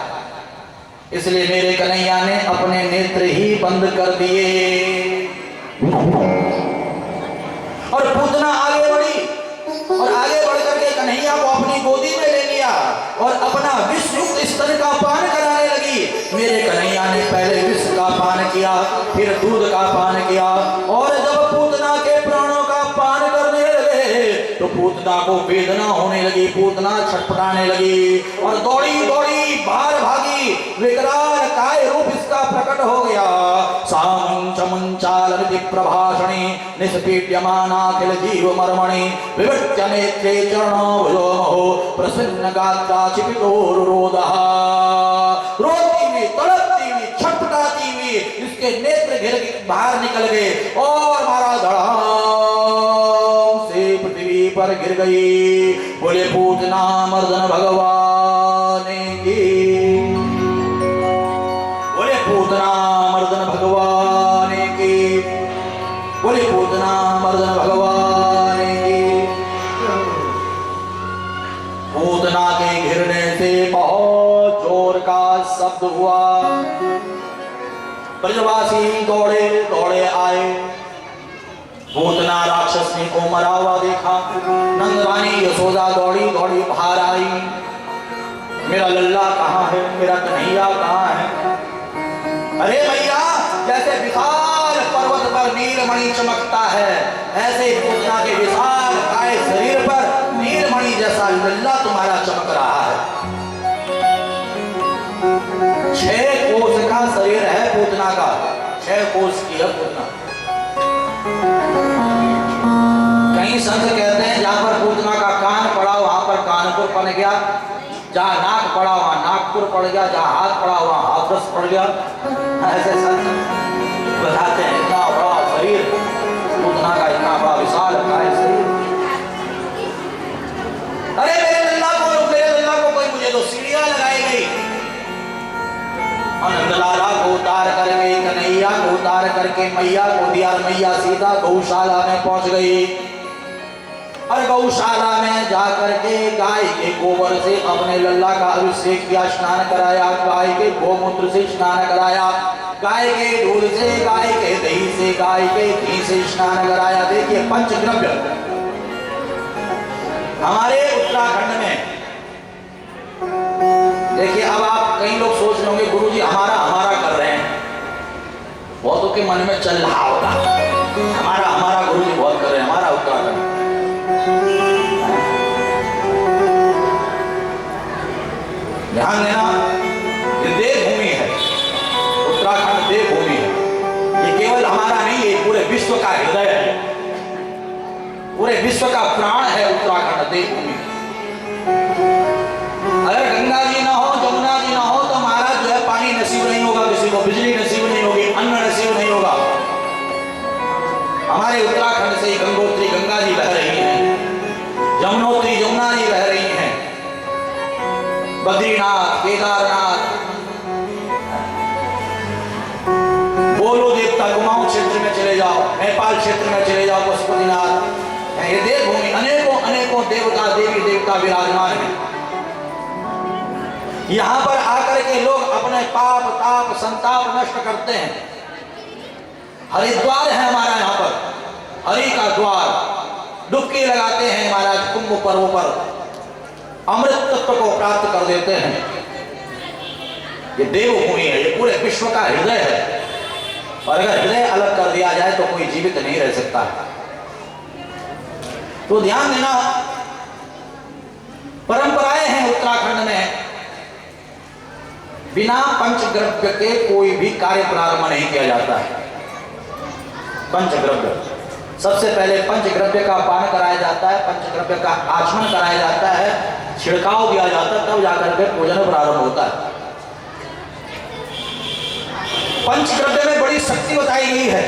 इसलिए मेरे कन्हैया ने अपने नेत्र ही बंद कर दिए और पूतना आगे बढ़ी और आगे बढ़ करके कन्हैया को अपनी गोदी में ले लिया और अपना विष युक्त स्तन का पान कराने लगी। मेरे कन्हैया ने पहले विष का पान किया, फिर दूध का पान किया, और जब पूतना के प्राणों का पान करने लगे तो पूतना को वेदना होने लगी, पूतना छटपटाने लगी और दौड़ी दौड़ी बाहर भागी। विकराल काय रूप इसका प्रकट हो गया। सामंचमंचालमिति प्रभाषणे निष्पीड्यमाना किल जीव मर्मणि विवृत्य नेत्रे चरणो भुजोमहो प्रसन्न गात्रा चिपितोरुरोदः। रोती हुई, तड़पती हुई, छटपटाती हुई इसके नेत्र घिर बाहर निकल गए और मारा धड़ाम से पृथ्वी पर गिर गई। बोले पूतना मर्दन भगवान की, बोले पूतना मर्दन भगवान की, बोले पूतना मर्दन भगवान की। पूतना के गिरने से बहुत जोर का शब्द हुआ। ब्रजवासी दौड़े दौड़े आए, पूतना राक्षस ने को मरा हुआ देखा। नंद रानी यशोदा दौड़ी दौड़ी बाहर आई, मेरा लल्ला कहाँ है, मेरा कन्हैया कहाँ है? अरे भैया, जैसे विशाल पर्वत पर नीलमणि चमकता है, ऐसे पूतना के विशाल काय शरीर पर नीलमणि जैसा लल्ला तुम्हारा चमक रहा है। 6 कोस का शरीर है पूतना का, 6 कोस की है पूतना। कई संत कहते हैं जहां पर पूतना का कान पड़ा वहां पर कानपुर बन गया, जहां नाक पड़ा वहां नागपुर पड़ गया, जहां हाथ पड़ा वहां हाथरस पड़ गया। ऐसे संत बताते हैं इतना बड़ा शरीर पूतना का, इतना बड़ा विशाल काय शरीर। अरे मेरे लल्ला को कोई मुझे तो सीढ़ियां लगाई गई। नंदलाला को उतार करके, कन्हैया को उतार करके मैया को दिया, मैया सीधा गौशाला में पहुंच गई और गौशाला में जाकर के गाय के गोबर से अपने लल्ला का अभिषेक किया, स्नान कराया, गाय के गोमूत्र से स्नान कराया, गाय के दूध से, गाय के दही से, गाय के घी से स्नान कराया। देखिए पंचद्रव्य हमारे उत्तराखंड में। देखिए अब आप कई लोग सोच रहे होंगे गुरुजी हमारा हमारा कर रहे हैं, बहुतों के मन में चल रहा होगा हमारा हमारा गुरुजी बहुत कर रहे हैं, हमारा उत्तराखंड। ध्यान देना, ये देवभूमि है, उत्तराखंड देवभूमि है। ये केवल हमारा नहीं, ये पूरे विश्व का हृदय है, पूरे विश्व का प्राण है भूमि। अगर गंगा जी ना हो, जमुना जी ना हो तो महाराज जो है पानी नसीब नहीं होगा किसी को, बिजली नसीब नहीं होगी, अन्न नसीब नहीं होगा। हमारे उत्तराखंड से ही गंगोत्री गंगा जी बह रही हैं, यमुनोत्री यमुना जी बह रही हैं, बद्रीनाथ केदारनाथ, बोलो देवता कुमाऊं क्षेत्र में चले जाओ, नेपाल क्षेत्र में चले जाओ, पशुपतिनाथ, ये देवभूमि अनेकों अनेकों देवता देवी देवता विराजमान हैं। यहां पर आकर के लोग अपने पाप ताप संताप नष्ट करते हैं। हरिद्वार है हमारा यहाँ पर, हरि का द्वार, डुबकी लगाते हैं महाराज कुंभ पर्व पर, अमृत तत्व को प्राप्त कर देते हैं। ये देवभूमि है, ये पूरे विश्व का हृदय है, और अगर हृदय अलग कर दिया जाए तो कोई जीवित नहीं रह सकता है। तो ध्यान देना, परंपराएं हैं उत्तराखंड में, बिना पंचद्रव्य के कोई भी कार्य प्रारंभ नहीं किया जाता है। पंचद्रव्य, सबसे पहले पंचद्रव्य का पान कराया जाता है, पंचद्रव्य का आचमन कराया जाता है, छिड़काव किया जाता है, तब जाकर के पूजन प्रारंभ होता है। पंचद्रव्य में बड़ी शक्ति बताई गई है।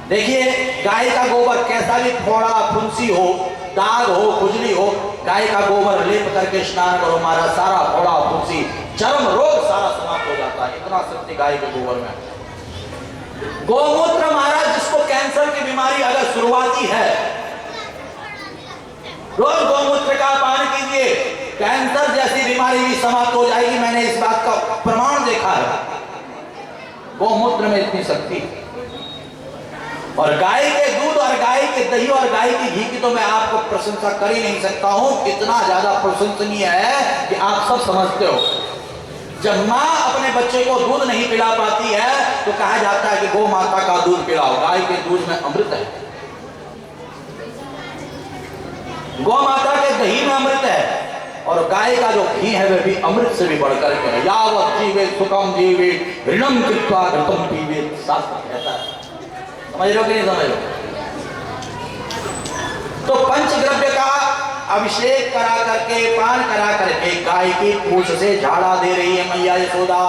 देखिए, गाय का गोबर कैसा भी फोड़ा फुंसी हो, दाग हो, खुजली हो, गाय का गोबर लेप करके स्नान करो, हमारा सारा फोड़ा फुंसी चर्म रोग सारा समाप्त हो जाता है। इतना शक्ति गाय के गोबर में। गौमूत्र महाराज, जिसको कैंसर की बीमारी अगर शुरुआती है, रोज गौमूत्र का पान कीजिए, कैंसर जैसी बीमारी भी समाप्त हो जाएगी। मैंने इस बात का प्रमाण देखा है। गौमूत्र में इतनी शक्ति है। और गाय के दूध और गाय के दही और गाय की घी की तो मैं आपको प्रशंसा कर ही नहीं सकता हूं, इतना ज्यादा प्रशंसनीय है कि आप सब समझते हो। जब माँ अपने बच्चे को दूध नहीं पिला पाती है तो कहा जाता है कि गौ माता का दूध पिलाओ, गाय के दूध में अमृत है, गौ माता के दही में अमृत है, और गाय का जो घी है वह भी अमृत से भी बढ़कर के है। यावत् जीवे सुखम जीवे ऋणम कृत्वा घृतम पीवे, शास्त्र कहता है। समझ लो कि नहीं समझ लो? तो पंचद्रव्य का अभिषेक करा करके, पान करा करके गाय की पूंछ से झाड़ा दे रही है मैया यशोदा।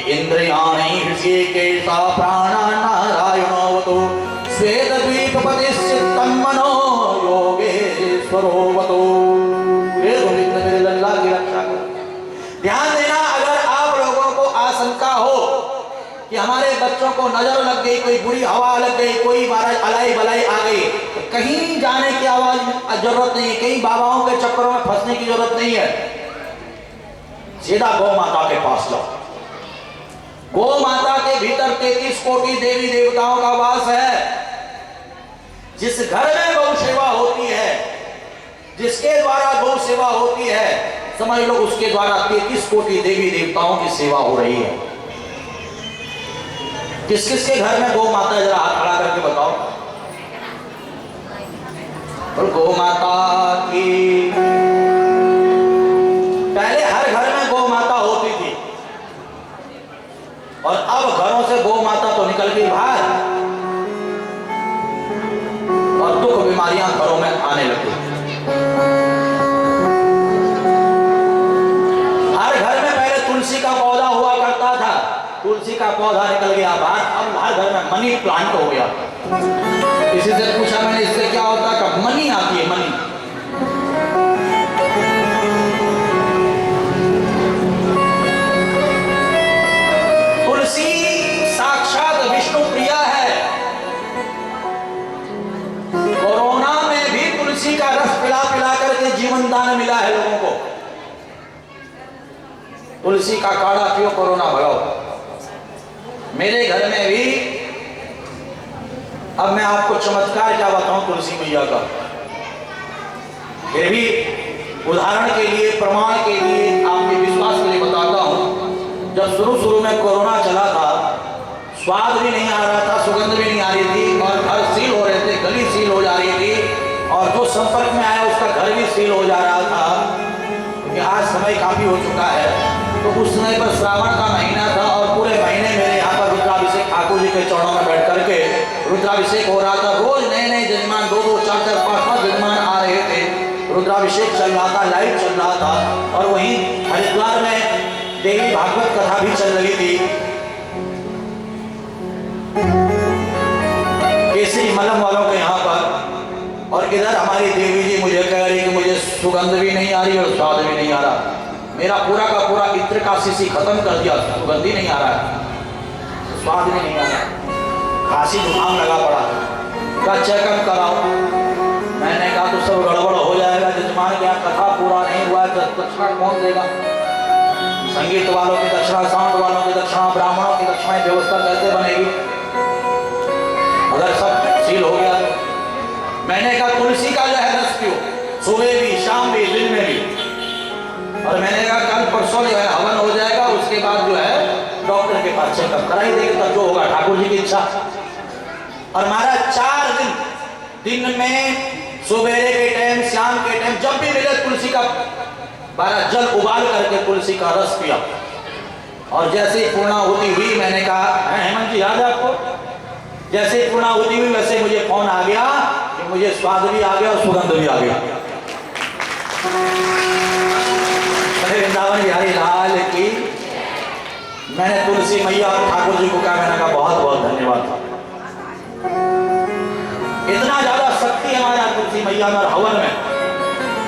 इंद्रियाणि हृषिकेशा प्राणा नारायणोऽवतु श्वेतद्वीपपति चित्तं मनो योगेश्वरोऽवतु। की रक्षा करो। ध्यान देना, अगर आप लोगों को आशंका हो कि हमारे बच्चों को नजर लग गई, कोई बुरी हवा लग गई, कोई महाराज अलाई बलाई आ गई, तो कहीं जाने की जरूरत नहीं है, कहीं बाबाओं के चक्करों में फंसने की जरूरत नहीं है। सीधा गौ माता के पास लो। गौ माता के भीतर 33 कोटि देवी देवताओं का वास है। जिस घर में गौ सेवा होती है, जिसके द्वारा गौ सेवा होती है, समझ लो उसके द्वारा 33 कोटि देवी देवताओं की सेवा हो रही है। किस किस के घर में गौ माता है, जरा हाथ खड़ा करके बताओ। और गौ माता की, पहले हर घर में गौ माता होती थी, और अब घरों से गौ माता तो निकल गई बाहर, और दुख बीमारियां घरों में आने लगी। हर घर में पहले तुलसी का पौधा हुआ करता था, तुलसी का पौधा निकल गया बाहर, अब हर घर में मनी प्लांट हो गया। किसी से पूछा मैंने, इससे क्या होता है? कब मनी आती है, मनी। तुलसी साक्षात विष्णु प्रिया है। कोरोना में भी तुलसी का रस पिला पिला करके जीवन दान मिला है लोगों को। तुलसी का काढ़ा पियो, कोरोना भगाओ। मेरे घर में भी, अब मैं आपको चमत्कार क्या बताऊं तुलसी मैया का, फिर भी उदाहरण के लिए, प्रमाण के लिए, आपके विश्वास के लिए बताता हूं। जब शुरू में कोरोना चला था, स्वाद भी नहीं आ रहा था, सुगंध भी नहीं आ रही थी, और घर सील हो रहे थे, गली सील हो जा रही थी, और जो संपर्क में आया उसका घर भी सील हो जा रहा था, क्योंकि आज समय काफी हो चुका है। तो उस समय पर श्रावण का महीना था, और पूरे महीने मेरे यहाँ पर रुद्राभिषेक ठाकुर जी के चरणों में बैठ करके रुद्राभिषेक हो रहा था। रोज नए नए जजमान, 2-2, 4-4, 5-5 जजमान आ रहे थे, रुद्राभिषेक चल रहा था, लाइव चल रहा था, और वहीं हरिद्वार में देवी भागवत कथा भी चल रही थी। केसरी मलम वालों के यहाँ पर, और इधर हमारी देवी जी मुझे कह रही कि मुझे सुगंध भी नहीं आ रही और स्वाद भी नहीं आ रहा। मेरा पूरा का पूरा इत्र का शीशी खत्म कर दिया, सुगंध ही नहीं आ रहा है, स्वाद भी नहीं आ रहा, खांसी जुकाम लगा पड़ा। का चेकअप कराओ, मैंने कहा तो सब गड़बड़ हो जाएगा जजमान, क्या कथा पूरा नहीं हुआ है तो दक्षिणा कौन देगा? संगीत वालों की दक्षिणा, साउंड वालों की दक्षिणा, ब्राह्मणों की दक्षिणा, व्यवस्था कैसे बनेगी अगर सब सील हो गया? मैंने कहा तुलसी का जो है रस पियो, सुबह भी, शाम भी, दिन में भी। और मैंने कहा कल परसों जो है हवन हो जाएगा, उसके बाद जो है डॉक्टर के पास चेकअप कराई देंगे, तब जो होगा ठाकुर जी की इच्छा। और महाराज 4 दिन में सुबेरे के टाइम, शाम के टाइम, जब भी मिले तुलसी का 12 जल उबाल करके तुलसी का रस पिया। और जैसे ही पूर्णाहुति हुई, मैंने कहा हेमंत जी याद है आपको, जैसे ही पूर्णाहुति हुई वैसे मुझे फोन आ गया कि मुझे स्वाद भी आ गया और सुगंध भी आ गया। वृंदावन बिहारी लाल की। मैंने तुलसी मैया और ठाकुर जी को कहा, मैंने कहा बहुत बहुत धन्यवाद। इतना ज्यादा शक्ति हमारा तुलसी मैया में और हवन में।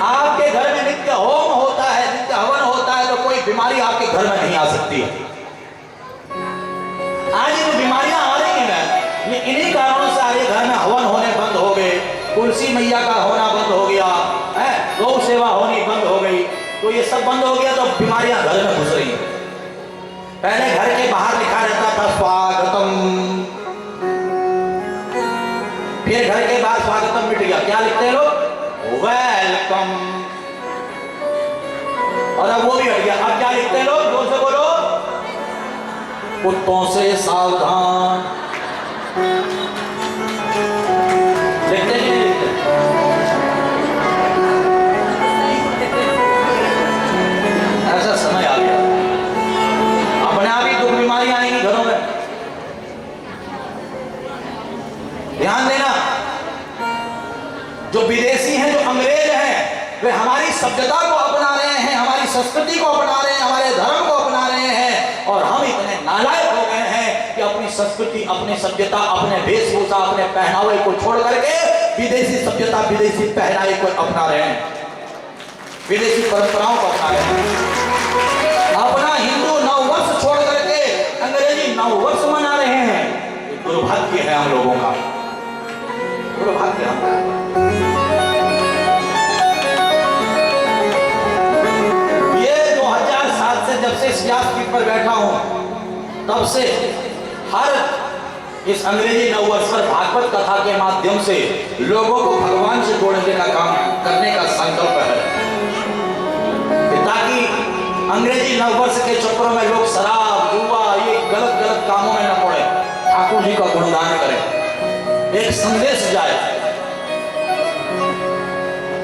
आपके घर में नित्य होम होता है, नित्य हवन होता है, तो कोई बीमारी आपके घर में नहीं आ सकती है। आज जो बीमारियां आ रही हैं, ये इन्हीं कारणों से आगे घर में हवन होने बंद हो गए, तुलसी मैया का होना बंद हो गया है, गौ सेवा होनी बंद हो गई। तो ये सब बंद हो गया तो बीमारियां घर में घुस रही हैं। पहले घर के बाहर लिखा रहता था स्वागतम, फिर घर के बाद स्वागतम मिट गया, क्या लिखते हैं लोग? वेलकम। और अब वो भी हट गया, अब क्या लिखते हैं लोग? जोर से बोलो, कुत्तों से सावधान। लिखते नहीं लिखते? ऐसा समय आ गया, अपने आप ही तो बीमारियां आएंगी घरों में। ध्यान देना, जो विदेशी हैं, जो अंग्रेज हैं, वे हमारी सभ्यता को अपना रहे हैं, हमारी संस्कृति को अपना रहे हैं, हमारे धर्म को अपना रहे हैं, और हम इतने नालायक हो गए हैं कि अपनी संस्कृति, अपनी सभ्यता, अपने वेशभूषा, अपने पहनावे को छोड़ करके विदेशी सभ्यता, विदेशी पहनावे को अपना रहे हैं, विदेशी परंपराओं को अपना रहे हैं। अपना हिंदू नववर्ष छोड़ करके अंग्रेजी नववर्ष मना रहे हैं। दुर्भाग्य है हम लोगों का, दुर्भाग्य है। ये 2007 से जब से इस व्यासपीठ पर बैठा हूं, तब से हर इस अंग्रेजी नववर्ष पर भागवत कथा के माध्यम से लोगों को भगवान से जोड़ने का काम करने का संकल्प है, ताकि अंग्रेजी नववर्ष के चक्रों में लोग शराब, जुआ, ये गलत गलत कामों में न पड़े, ठाकुर जी का गुणगान करें, एक संदेश जाए।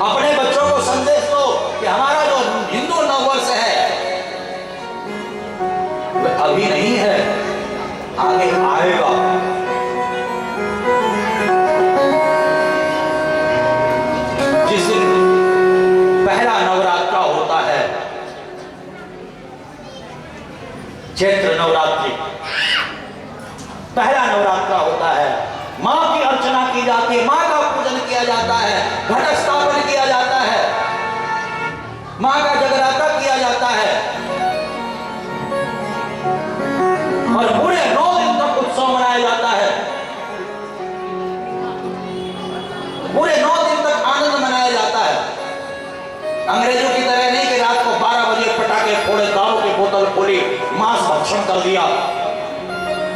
अपने बच्चों को संदेश दो कि हमारा जो हिंदू नववर्ष है वह अभी नहीं है, आगे आएगा। जिस दिन पहला नवरात्रा होता है, चैत्र नवरात्रि, पहला नवरात्रा होता है, मां की अर्चना की जाती है, मां का पूजन किया जाता है, घट स्थापन किया जाता है, मां का जगराता किया जाता है, और पूरे 9 दिन तक उत्सव मनाया जाता है, पूरे 9 दिन तक आनंद मनाया जाता है। अंग्रेजों की तरह नहीं कि रात को 12 बजे पटाखे फोड़े, दारू की बोतल खोली, मांस भक्षण कर दिया,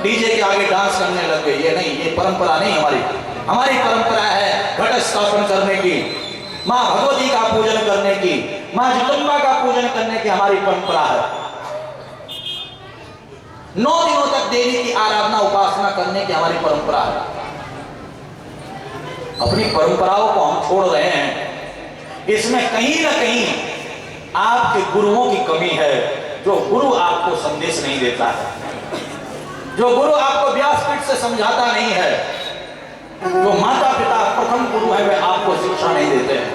डीजे के आगे डांस करने लग गए। ये नहीं, ये परंपरा नहीं हमारी। हमारी परंपरा है घट स्थापन करने की, मां भगवती का पूजन करने की, मां जगदम्बा का पूजन करने की हमारी परंपरा है। 9 दिनों तक देवी की आराधना, उपासना करने की हमारी परंपरा है। अपनी परंपराओं को हम छोड़ रहे हैं, इसमें कहीं ना कहीं आपके गुरुओं की कमी है। जो गुरु आपको संदेश नहीं देता है, जो गुरु आपको व्यासपीठ से समझाता नहीं है, जो माता पिता प्रथम गुरु है वे आपको शिक्षा नहीं देते हैं,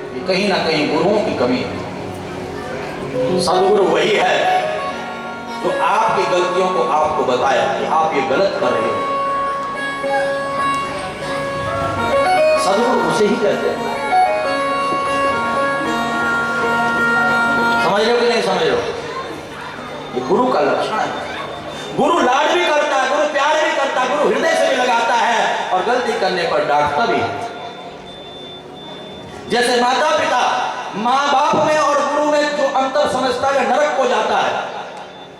कि कहीं ना कहीं गुरुओं की कमी है। सदगुरु वही है जो आपकी गलतियों को आपको बताया कि आप ये गलत कर रहे हो। सदगुरु उसे ही कहते हैं। समझ रहे हो कि नहीं समझ रहे हो? ये गुरु का लक्षण है। गुरु लाड भी करता है, गुरु प्यार भी करता है, गुरु हृदय से भी लगाता है और गलती करने पर डांटता भी है। जैसे माता पिता माँ बाप में और गुरु में जो अंतर समझता है नरक को जाता है,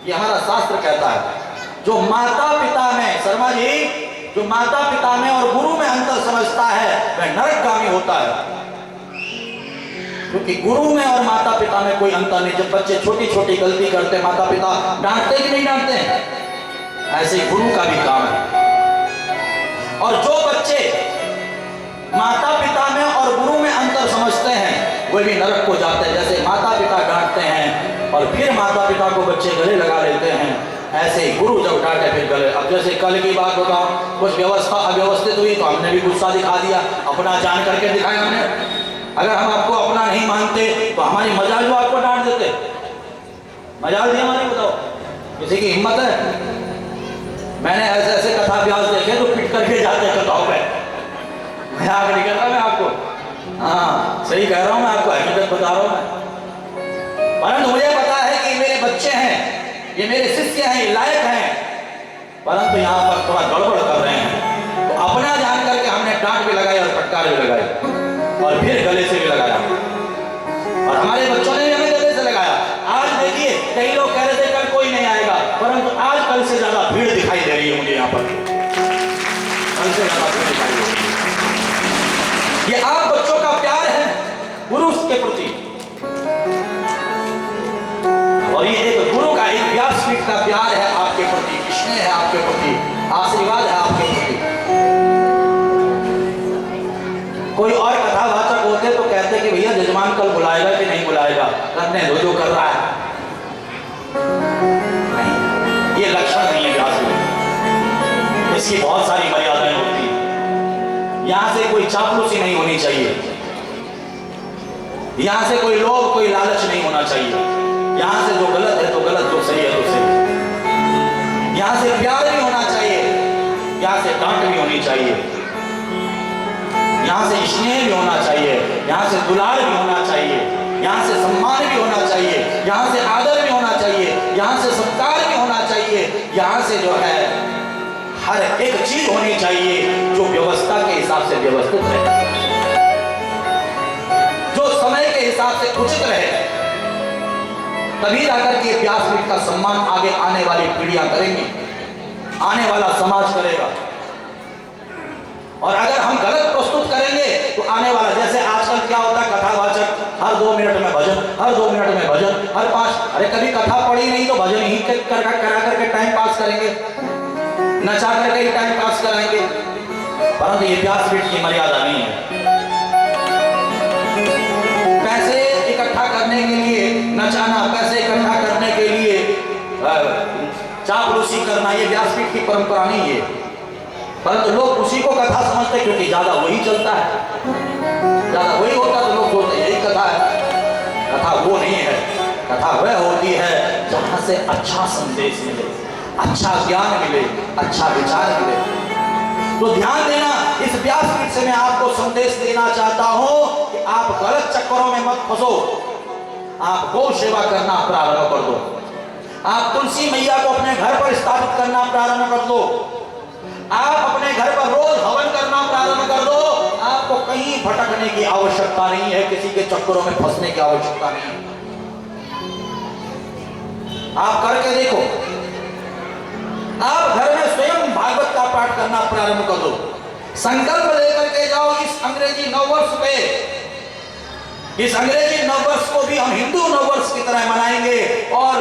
ये हमारा शास्त्र कहता है। जो माता पिता में, शर्मा जी, जो माता पिता में और गुरु में अंतर समझता है वह नरकगामी होता है। क्योंकि गुरु में और माता पिता में कोई अंतर नहीं। जब बच्चे छोटी छोटी गलती करते माता पिता डांटते कि नहीं डांटते? ऐसे ही गुरु का भी काम है। और जो बच्चे माता पिता में और गुरु में अंतर समझते हैं वे भी नरक को जाते हैं। जैसे माता पिता डांटते हैं और फिर माता पिता को बच्चे गले लगा लेते हैं, ऐसे ही गुरु जब डांटे फिर गले। अब जैसे कल की बात बताओ, कुछ व्यवस्था अव्यवस्थित हुई तो हमने भी गुस्सा दिखा दिया, अपना जान करके दिखाया हमने। अगर हम आपको अपना नहीं मानते तो हमारी मजाल जो आपको डांट देते, मजाल थी हमारी, बताओ किसी की हिम्मत है? मैंने ऐसे ऐसे कथा व्यास देखे तो पिट करके जाते कथाओं पे। मैं आगे नहीं कर रहा, मैं आपको हाँ सही कह रहा हूँ, मैं आपको हकीकत बता रहा हूँ। परंतु मुझे पता है कि मेरे बच्चे हैं, ये मेरे शिष्य हैं, ये लायक हैं, परंतु यहाँ पर थोड़ा गड़बड़ कर रहे हैं। तो अपना जान करके हमने डांट भी लगाई और फटकार भी लगाई और फिर गले से भी लगाया और हमारे बच्चों ने भी हमें गले से लगाया। आज देखिए कई लोग कह रहे थे कल कोई नहीं आएगा, परंतु आज कल से ज्यादा भीड़ दिखाई दे रही है मुझे यहाँ पर। कल से ज्यादा भीड़ दिखाई दे रही है। ये आप बच्चों का प्यार है गुरु के प्रति, और ये एक गुरु का, एक व्यासपीठ का प्यार है आपके प्रति, स्नेह है आपके प्रति, आशीर्वाद है आपके प्रति। कोई और कथावाचक होते तो कहते कि भैया जजमान कल बुलाएगा कि नहीं बुलाएगा, करने दो जो कर रहा है। नहीं, ये लक्षण नहीं है व्यासपीठ। इसकी बहुत सारी मर्यादाएं होती हैं। यहां से कोई चापलूसी नहीं होनी चाहिए, यहां से कोई लोभ कोई लालच नहीं होना चाहिए। यहां से जो गलत है तो गलत, जो सही है तो सही। यहां से प्यार भी होना चाहिए, यहां से डांट भी होनी चाहिए, यहाँ से स्नेह भी होना चाहिए, यहाँ से दुलार भी होना चाहिए, यहाँ से सम्मान भी होना चाहिए, यहाँ से आदर भी होना चाहिए, यहाँ से सत्कार भी होना चाहिए। यहाँ से जो है हर एक चीज होनी चाहिए जो व्यवस्था के हिसाब से व्यवस्थित रहे, जो समय के हिसाब से उचित रहे। तभी जाकर के व्यासपीठ का सम्मान आगे आने वाली पीढ़ियां करेंगी, आने वाला समाज करेगा। और अगर हम गलत प्रस्तुत करेंगे तो आने वाला, जैसे आजकल क्या होता है, कथावाचक हर 2 मिनट में भजन, हर 2 मिनट में भजन, हर 5, अरे कभी कथा पढ़ी नहीं तो भजन ही करा करके टाइम पास करेंगे, नचा करके ही टाइम पास कराएंगे। परंतु ये व्यासपीठ की मर्यादा नहीं है। पैसे इकट्ठा करने के लिए नचाना, पैसे इकट्ठा करने के लिए चापलूसी करना, ये व्यासपीठ की परंपरा नहीं है। परंतु लोग उसी को कथा समझते क्योंकि ज्यादा वही चलता है, ज्यादा वही होता तो लोग सोचते यही कथा है। कथा वो नहीं है, कथा वह होती है जहां से अच्छा संदेश मिले, अच्छा ज्ञान मिले, अच्छा विचार मिले। तो ध्यान देना, इस व्यासपीठ से मैं आपको संदेश देना चाहता हूं कि आप गलत चक्करों में मत फंसो। आप गौ सेवा करना प्रारंभ कर दो, आप तुलसी मैया को अपने घर पर स्थापित करना प्रारंभ कर दो, आप अपने घर पर रोज हवन करना प्रारंभ कर दो। आपको कहीं भटकने की आवश्यकता नहीं है, किसी के चक्करों में फंसने की आवश्यकता नहीं है। आप करके देखो, आप घर में स्वयं भागवत का पाठ करना प्रारंभ कर दो। संकल्प लेकर के जाओ इस अंग्रेजी नववर्ष पे, इस अंग्रेजी नववर्ष को भी हम हिंदू नववर्ष की तरह मनाएंगे और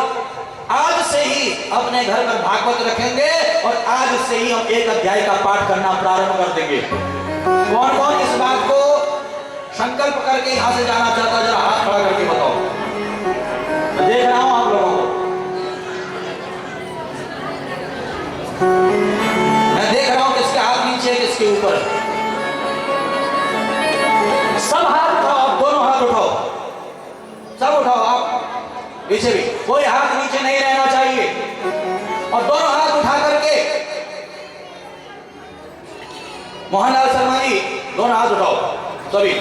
आज से ही अपने घर पर भागवत रखेंगे और आज से ही हम एक अध्याय का पाठ करना प्रारंभ कर देंगे। कौन कौन इस बात को संकल्प करके यहां से जाना चाहता है, जरा हाथ खड़ा करके बताओ। मैं देख रहा हूं आप लोगों को, मैं देख रहा हूं किसके हाथ नीचे किसके ऊपर। सब हाथ उठाओ, दोनों हाथ पीछे भी कोई हाथ नीचे नहीं रहना चाहिए और दोनों हाथ उठा करके मोहनलाल शर्मा जी दोनों हाथ उठाओ सभी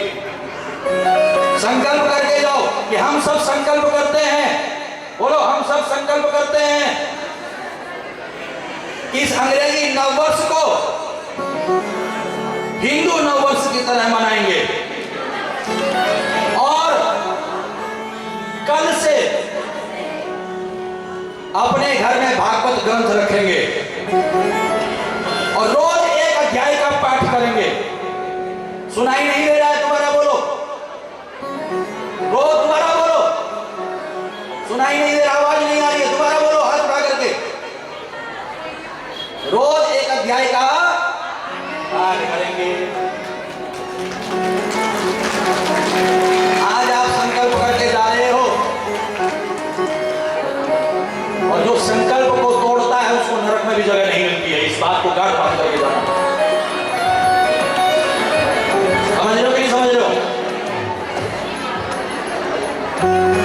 संकल्प करके जाओ कि हम सब संकल्प करते हैं। बोलो हम सब संकल्प करते हैं कि इस अंग्रेजी नववर्ष को हिंदू नववर्ष की तरह मनाएंगे और कल से अपने घर में भागवत ग्रंथ रखेंगे और रोज एक अध्याय का पाठ करेंगे। सुनाई नहीं दे रहा है? दोबारा बोलो, रोज दोबारा बोलो। सुनाई नहीं दे रहा, आवाज नहीं आ रही है? दोबारा बोलो हाथ उठा करके। रोज एक अध्याय का पाठ करेंगे। आज आप संकल्प करके जा रहे हो और जो संकल्प को तोड़ता है उसको नरक में भी जगह नहीं मिलती है। इस बात को गांठ बांध करके जाना। समझ रहे हो कि नहीं समझ रहे हो?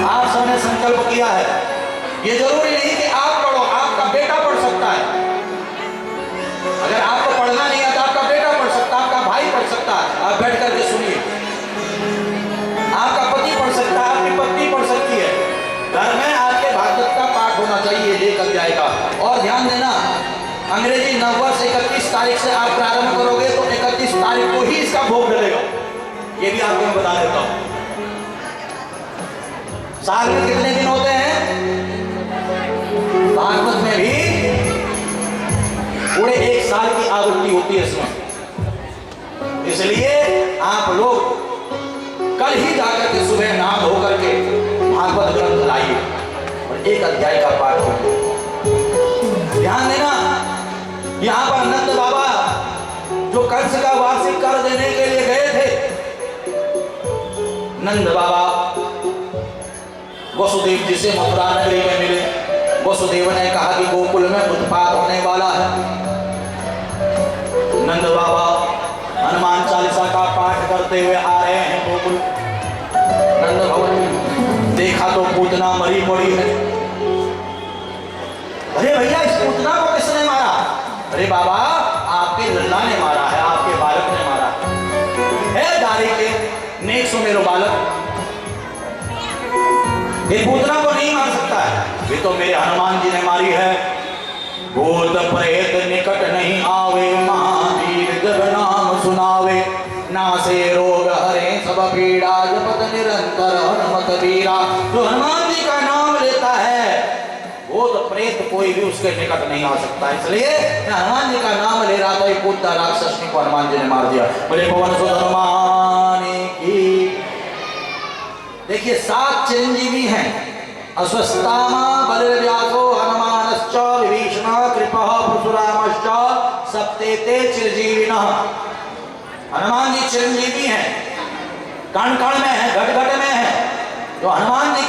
आप सबने संकल्प किया है। ये जरूरी नहीं कि आप पढ़ो, आपका बेटा पढ़ सकता है। अगर आपको पढ़ना नहीं आता, आपका बेटा पढ़ सकता है, आपका भाई पढ़ सकता है। आप बैठ करके सुनिए। आपका पति पढ़ सकता है, आपकी पत्नी पढ़ सकती है। घर में आपके भागवत का पाठ होना चाहिए एक अध्याय का। और ध्यान देना, अंग्रेजी नववर्ष 31 तारीख से आप प्रारंभ करोगे तो 31 तारीख को ही इसका भोग डलेगा। ये भी आपको मैं बता देता हूं। साल में कितने दिन होते हैं? भागवत में भी पूरे एक साल की आवृत्ति होती है इसमें। इसलिए आप लोग कल ही जाकर के सुबह नहा धो करके भागवत ग्रंथ लाइए और एक अध्याय का पाठ करिए। ध्यान देना, यहां पर नंद बाबा जो कंस का वार्षिक कर देने के लिए गए थे, नंद बाबा वसुदेव जी से मथुरा नगरी में मिले। वसुदेव ने कहा कि गोकुल में उत्पात होने वाला है। नंद बाबा हनुमान चालीसा का पाठ करते हुए आ रहे हैं गोकुल। नंद भवन देखा तो पूतना मरी पड़ी है। अरे भैया, इस पूतना को किसने मारा? अरे बाबा, आपके लल्ला ने मारा है, आपके बालक ने मारा है। दारी के नेक सो मेरो बालक, ये पूतना को नहीं मार सकता है। ये तो मेरे हनुमान जी ने मारी है। भूत प्रेत निकट नहीं आवे, महावीर जब नाम सुनावे। नासे रोग हरे सब पीड़ा, जपत निरंतर हनुमत वीरा। जो हनुमान जी का नाम लेता है भूत प्रेत कोई भी उसके निकट नहीं आ सकता। इसलिए हनुमान जी का नाम ले रहा था, ये पूतना राक्षस को हनुमान जी ने मार दिया। बोले पवन सुत हनुमान की। देखिए 7 चिरंजीवी हैं। अश्वत्थामा, बलव्यासो, हनुमानश्च, विभीषण, कृपः, परशुरामश्च, सप्तेते चिरंजीविनः। हनुमान जी चिरंजीवी हैं, कण कण में है, घट घट में है। जो हनुमान जी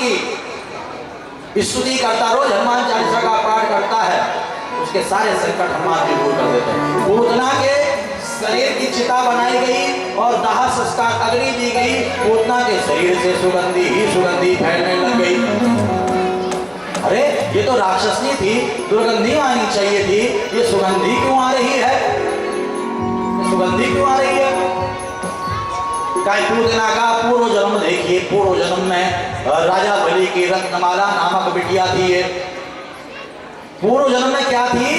की स्तुति करता, रोज हनुमान चालीसा का पाठ करता है, उसके सारे संकट हनुमान जी दूर कर देते हैं। पूतना के शरीर की चिता बनाई गई और दाह संस्कार अग्नि दी गई। पूतना के शरीर से सुगंधी ही सुगंधी फैलने लग गई। अरे ये तो राक्षसनी थी, दुर्गंधी आनी चाहिए थी, ये सुगंधी क्यों आ रही है? ये सुगंधी क्यों आ रही है? पूतना का पूर्व जन्म देखिए। पूर्व जन्म में राजा बलि की रत्नमाला नामक बिटिया थी। ये पूर्व जन्म में क्या थी?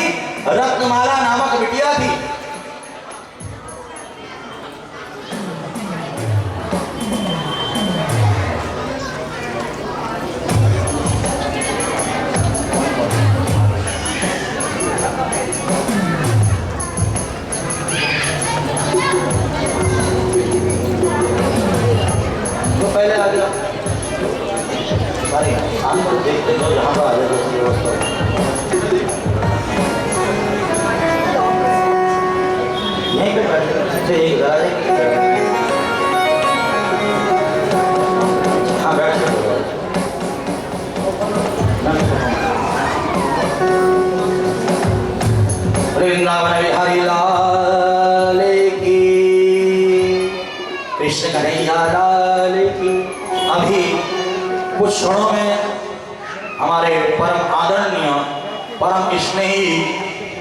रत्नमाला नामक बिटिया थी। पहले आ गया हम देखते तो यहाँ पर आ जाए दूसरी व्यवस्था। यहीं पे बैठे एक घर हाँ बैठ सकते। वृंदावन बिहारी लाल की, कृष्ण कन्हैया लाल की। अभी कुछ क्षणों में हमारे परम आदरणीय परम स्नेही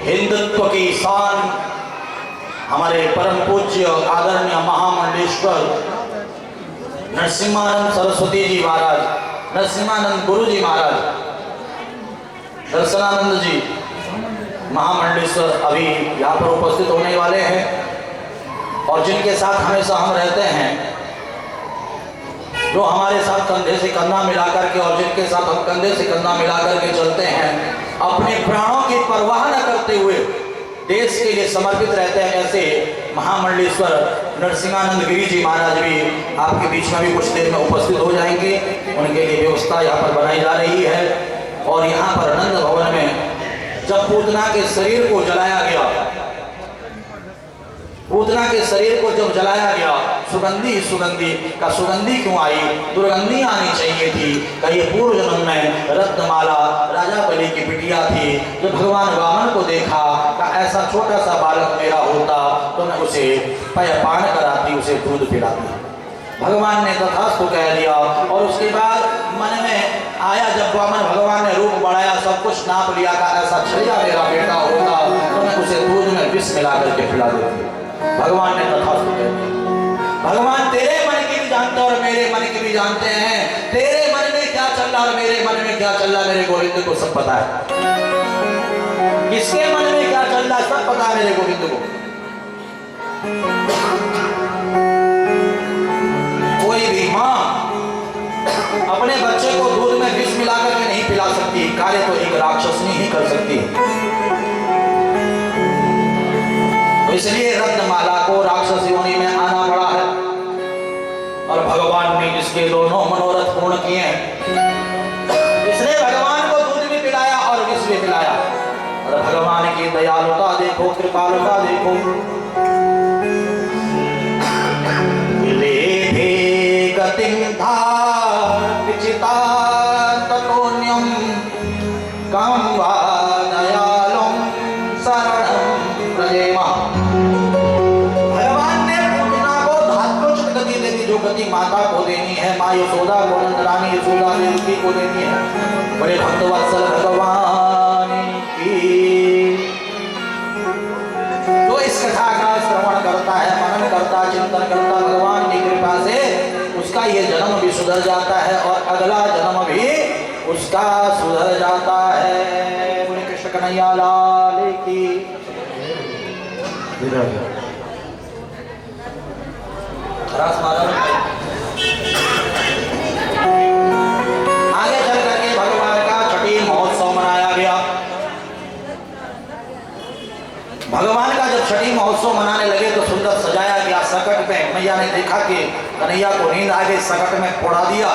हिंदुत्व की शान हमारे परम पूज्य आदरणीय महामंडलेश्वर नरसिम्हानंद सरस्वती जी महाराज, नरसिम्हानंद गुरु जी महाराज, दर्शनानंद जी महामंडलेश्वर अभी यहाँ पर उपस्थित होने वाले हैं और जिनके साथ हमेशा हम रहते हैं, जो हमारे साथ कंधे से कंधा मिलाकर के और जिनके साथ हम कंधे से कंधा मिलाकर के चलते हैं, अपने प्राणों की परवाह न करते हुए देश के लिए समर्पित रहते हैं। ऐसे महामंडलेश्वर नरसिम्हानंद गिरी जी महाराज भी आपके बीच में भी कुछ देर में उपस्थित हो जाएंगे। उनके लिए व्यवस्था यहाँ पर बनाई जा रही है। और यहाँ पर नंद भवन में जब पूतना के शरीर को जलाया गया, पूतना के शरीर को जब जलाया गया, सुगंधी सुगंधी का सुगंधी क्यों आई, दुर्गंधी आनी चाहिए थी। का ये पूर्व जन्म में रत्नमाला राजा बलि की बिटिया थी, जो भगवान वामन को देखा का ऐसा छोटा सा बालक मेरा होता तो मैं उसे पान कराती, उसे दूध पिलाती। भगवान ने तथास्तु कह दिया और उसके बाद मन में आया, जब वामन भगवान ने रूप बढ़ाया, सब कुछ नाप लिया का ऐसा छलिया मेरा बेटा होता तो मैं उसे दूध में विष मिला करके पिला देती। भगवान ने तथास्तु कह दिया। भगवान तेरे मन की भी जानते और मेरे मन की भी जानते हैं। तेरे मन में क्या चल रहा और मेरे मन में क्या चल रहा, मेरे गोविंद को सब पता है। किसके मन में क्या चल रहा सब पता है मेरे गोविंद को। कोई भी माँ अपने बच्चे को दूध में विष मिलाकर के नहीं पिला सकती, कार्य तो एक राक्षसनी ही कर सकती है। इसलिए रत्नमाला को राक्षस योनि में आना पड़ा है और भगवान ने जिसके दोनों मनोरथ पूर्ण किए हैं, इसने भगवान को दूध भी पिलाया और विष भी पिलाया। और भगवान की दयालुता देखो, कृपालुता देखो। गतिं ततोन्यं कं वा दयालुं शरणं व्रजेमः। भगवान ने पूतना को धात्रोचित गति देनी, जो गति माता को देनी है, माँ यशोदा को, नंदरानी यशोदा देवी को देनी है। बड़े भक्तवत्सल भगवान की। जो इस कथा का श्रवण करता है, मनन करता, चिंतन करता, भगवान की कृपा से उसका ये जन्म भी सुधर जाता है और अगला जन्म भी उसका सुधर जाता है। बोले कृष्ण कन्हैया लाल की। आगे चल करके भगवान का छठी महोत्सव मनाया गया। भगवान का जब छठी महोत्सव मनाने लगे तो सुंदर सजाया गया। सकट में मैया ने देखा कि कन्हैया को नींद आ गई, सकट में फोड़ा दिया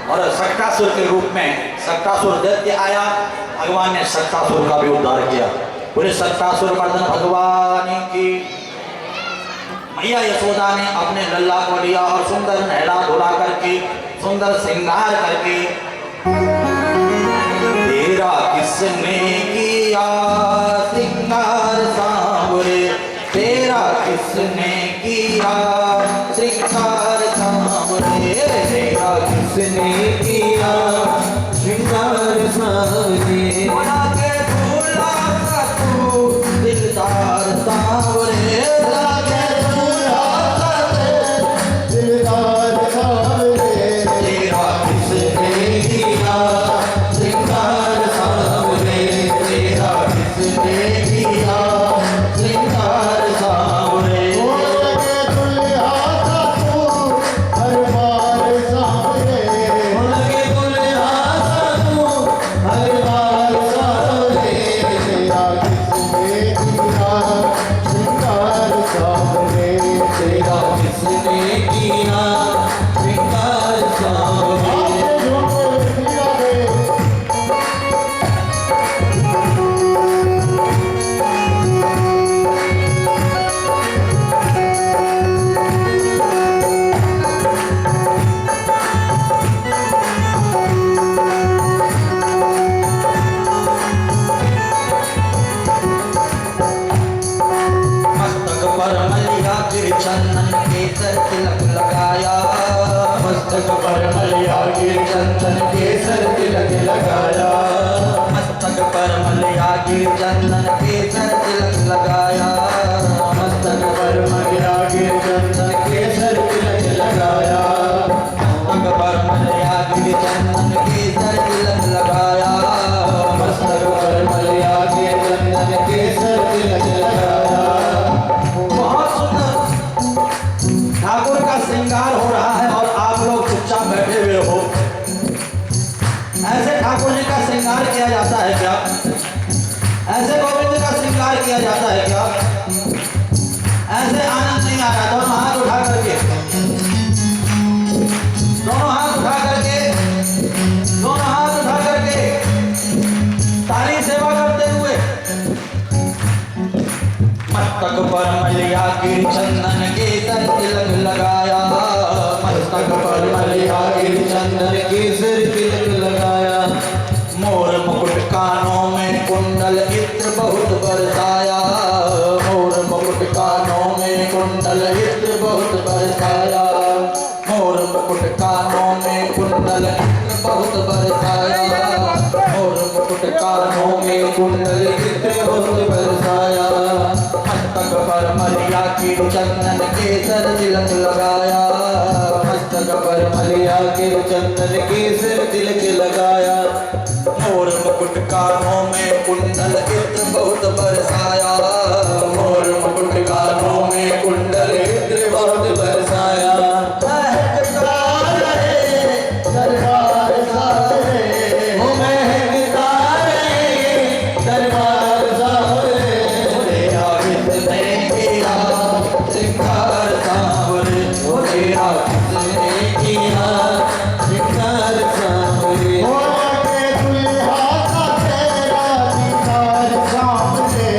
और सक्टासुर के रूप में सक्टासुर दैत्य आया। भगवान ने सक्टासुर का भी उद्धार किया। पूरे सक्टासुर मर्दन भगवान की। मैया यशोदा ने अपने लल्ला को लिया और सुंदर नहला धुला करके, सुंदर श्रृंगार करके, तेरा किसने किया श्रृंगार सांवरे, तेरा किसने किया श्रृंगार सांवरे, तेरा किसने किया श्रृंगार सांवरे, बना के झूला का तू दिलदार सांवरे, बना के झूला का तू दिलदार सांवरे, तेरा किसने किया श्रृंगार सांवरे, तेरा किसने किया श्रृंगार सांवरे, हर बार सांवरे, पर मलिया गिर चंदन केसर तिलक लगाया मस्तक पर मलिया गिर चंदन केसर तिलक लगाया मस्तक पर मलिया गिर चंदन केसर तिलक लगाया मस्तक पर मलिया गिर चंदन केसर तिलक लगाया मस्तक पर मलिया गिर चंदन केसर तिलक लगाया। बहुत सुंदर ठाकुर का श्रृंगार हो रहा है और आप लोग चुपचाप बैठे हुए हो। ऐसे ठाकुर जी का श्रृंगार किया जाता है क्या? ऐसे गोविंद का श्रृंगार किया जाता है क्या? ऐसे आनंद नहीं आ रहा। दोनों हाथ उठा करके ताली सेवा करते हुए मस्तक पर मलिया गिर चंदन केसर तिलक लगाया मस्तक पर मलिया गिर चंदन केसर तिलक लगाया मोर मुकुट कानों में कुंडल इत्र बहुत बरसाया मोर मुकुट कानों में कुंडल इत्र बहुत बरसाया मोर मुकुट कानों में कुंडल इत्र बहुत बरसाया मोर मुकुट कानों में कुंडल इत्र बहुत बरसाया मस्तक पर मलिया गिर चंदन केसर तिलक लगाया मस्तक पर मलिया गिर चंदन केसर तिलक लगाया मोर मुकुट कानों में कुंडल इत्र बहुत बरसाया मोर मुकुट कानों में कुंडल इत्र बहुत बरसाया दरबार सारे हो महकता रहे दरबार सारे तेरा किसने किया श्रृंगार सांवरे ओ तेरा किसने किया श्रृंगार सांवरे होके दुल्हा का तेरा दीदार सामने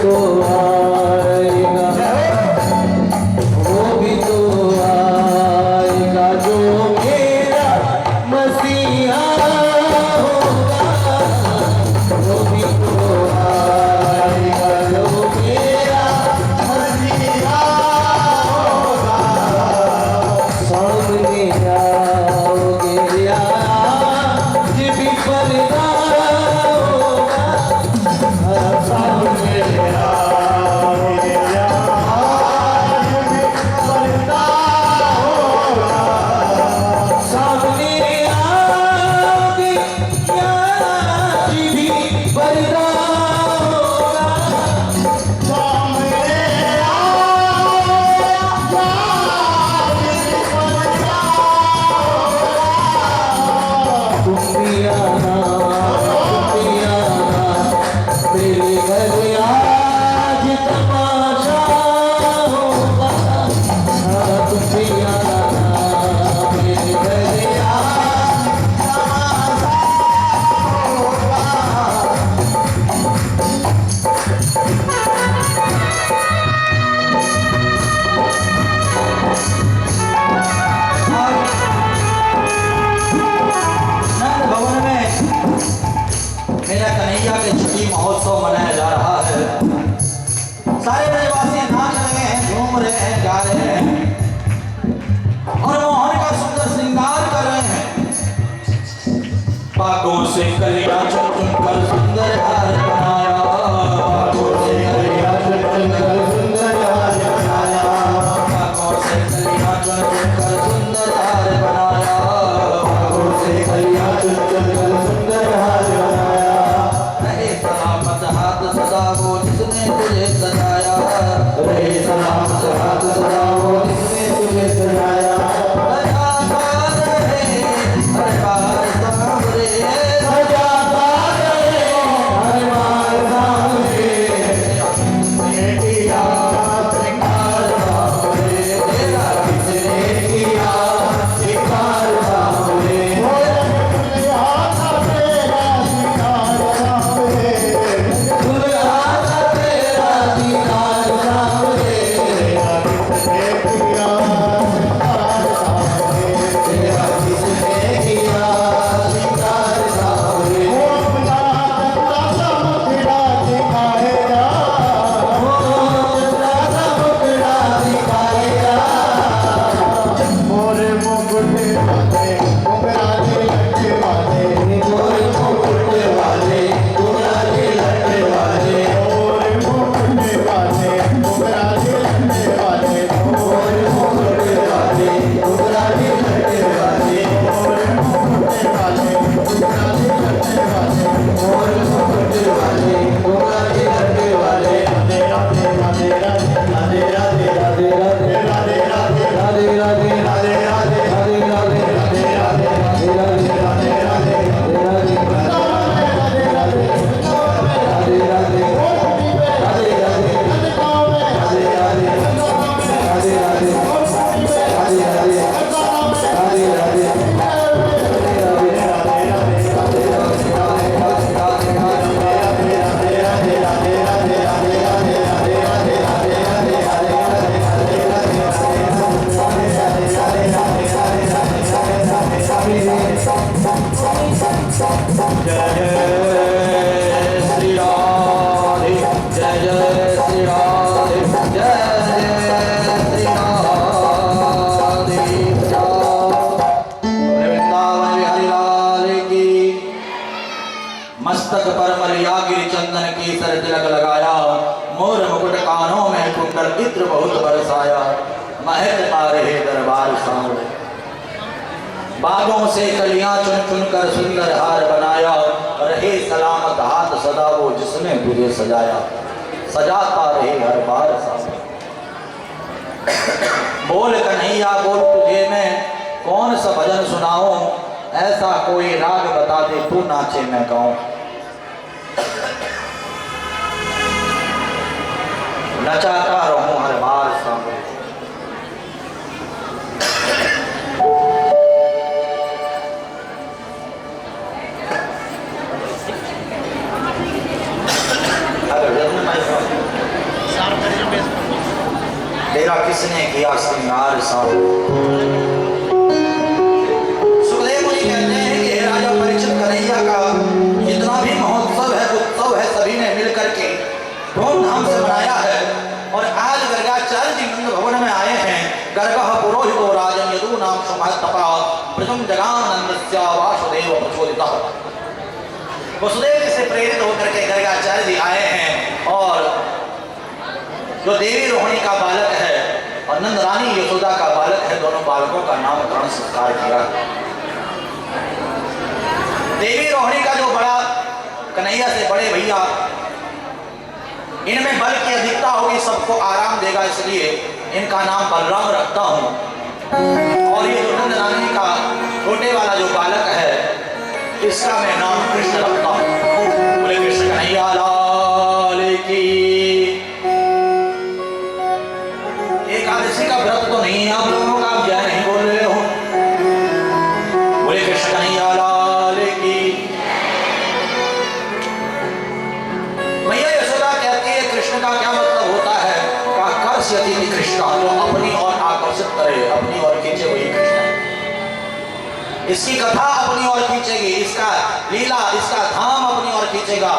तो आएगा, वो भी तो आएगा जो मेरा मसीहा होगा, वो भी तो आएगा जो मेरा मसीहा होगा। सामने आओगे आज भी पर्दा होगा, सामने आओगे आज भी पर्दा होगा, सामने आओगे आज भी पर्दा होगा, सामने तुम भी आना, मेरे घर आज तमाशा होगा। हाँ, तुम भी आना, मेरे घर आज तमाशा होगा। नंद भवन में मेरा कन्हैया के छठी महोत्सव मनाया जा रहा है। सारे ब्रजवासी नाच रहे हैं, घूम रहे हैं, गा रहे हैं और मोहन का सुंदर श्रृंगार कर रहे हैं। बागों से कलियां चुन चुन कर सुंदर हार बनाया, बागों से कलियां चुन चुन कर सुंदर हार बनाया, बागों से कलियां चुन चुन कर सुंदर हार बनाया, बागों से कलियां चुन चुन कर सुंदर हार बनाया। रहे सलामत हाथ सदा वो जिसने तुझे सजाया, रहे सलामत हाथ सदा वो जिसने तुझे सजाया। सजाता रहे हर बार सांवरे, सजाता रहे हर बार सांवरे, किसने किया श्रृंगार सांवरे, तेरा किसने किया श्रृंगार सांवरे। मस्तक पर मलियागिरी चंदन की सर तिलक लगाया, मोर मुकुट कानों में कुंडल इत्र बहुत बरसाया, महक मारे दरबार सांवरे। बागों से कलियां चुन चुन कर सुंदर हार बनाया, रहे सलामत हाथ सदा वो जिसने तुझे सजाया, सजाता रहे हर बार सांवरे। बोल कन्हैया बोल तुझे मैं कौन सा भजन सुनाऊं, ऐसा कोई राग बता दे तू नाचे मैं गाऊं। नचाता रहूं हर बार सांवरे। अगर किसने किया श्रृंगार साथ। सुखदेव मुनि कहते हैं कि हे राजा परीक्षित, कन्हैया का जितना भी महोत्सव है, उत्सव है, सभी ने मिलकर के धूमधाम से मनाया है। और आज गर्गाचार्य जी नंद भवन में आए हैं। गर्गः पुरोहितो राजन यदूनां सुमहत्तपा प्रथम जगानंदस्य वासुदेव प्रचोदितः। वसुदेव जी से प्रेरित होकर के गर्गाचार्य जी आए हैं और जो देवी रोहिणी का बालक है और नंद रानी यशोदा का बालक है, दोनों बालकों का नामकरण संस्कार किया। देवी रोहिणी का जो बड़ा कन्हैया से बड़े भैया, इनमें बल की अधिकता होगी, सबको आराम देगा, इसलिए इनका नाम बलराम रखता हूं। और ये जो नंद रानी का छोटे वाला जो बालक है, इसका मैं नाम कृष्ण रखता हूं। बोले कृष्ण कन्हैया लाल की। एकादशी का व्रत तो नहीं है आप लोगों का, आप जय नहीं बोल रहे हो। बोले कृष्ण कन्हैया लाल की। मैया यशोदा कहती है कृष्ण का क्या मतलब होता है? आकर्षयति कृष्ण, जो अपनी ओर आकर्षित करे, अपनी ओर खींचे, वही कृष्ण है। इसकी कथा अपनी ओर खींचेगी, इसका लीला, इसका धाम अपनी ओर खींचेगा,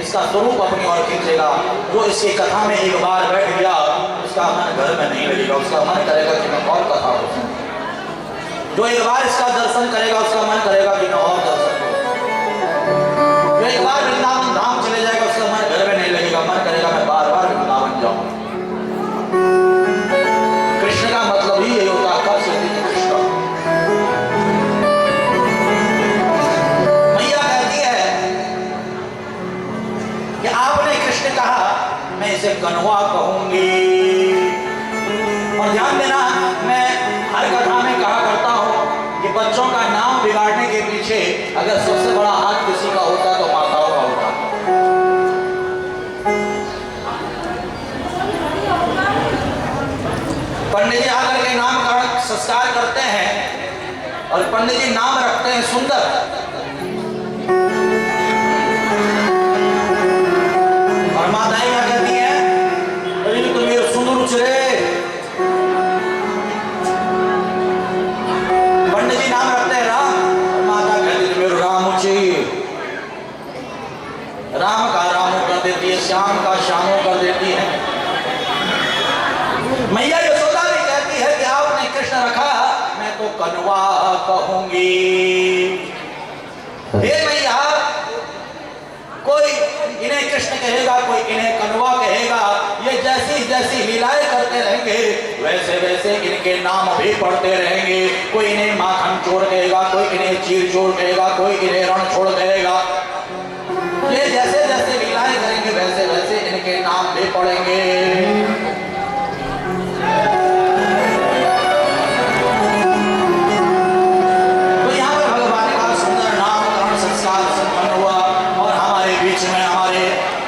इसका स्वरूप अपनी ओर खींचेगा। जो इसकी कथा में एक बार बैठ गया, उसका मन घर में नहीं लगेगा, उसका मन करेगा कि मैं और कथा को सुनूं। जो एक बार इसका दर्शन करेगा, उसका मन करेगा कि मैं और दर्शन करूं। जो एक बार वृंदावन धाम चले जाएगा, उसका मन घर में नहीं लगेगा, मन करेगा मैं बार बार वृंदावन जाऊं। कृष्ण का मतलब ही यही होता है, आकर्षित कृष्ण। मैया कहती है कि आपने कृष्ण कहा, मैं इसे कन्वा कहूंगी। और ध्यान देना, मैं हर कथा में कहा करता हूं कि बच्चों का नाम बिगाड़ने के पीछे अगर सबसे बड़ा हाथ किसी का होता तो माताओं का होता। पंडित जी आकर के नामकरण संस्कार करते हैं और पंडित जी नाम रखते हैं सुंदर। और माताएं क्या कहती हैं? अरे तो मेरे सुंदर उछरे। पंडित जी नाम रखते हैं राम और माता कहती है मेरे राम उचे। राम का रामो कर देती है, श्याम का श्यामो कर देती है। मैया यशोदा भी कहती है कि आपने कृष्ण रखा, मैं तो कन्वा कहूंगी। हे मैया, कोई इन्हें कृष्ण कहेगा, कोई इन्हें कन्वा कहेगा। ये जैसी जैसी लीलाएं करते रहेंगे, वैसे वैसे इनके नाम भी पढ़ते रहेंगे। कोई इन्हें माखन चोर कहेगा, कोई इन्हें चीर चोर कहेगा, कोई इन्हें रण छोड़ कहेगा। ये जैसे जैसे लीलाएं करेंगे, वैसे वैसे इनके नाम भी पढ़ेंगे।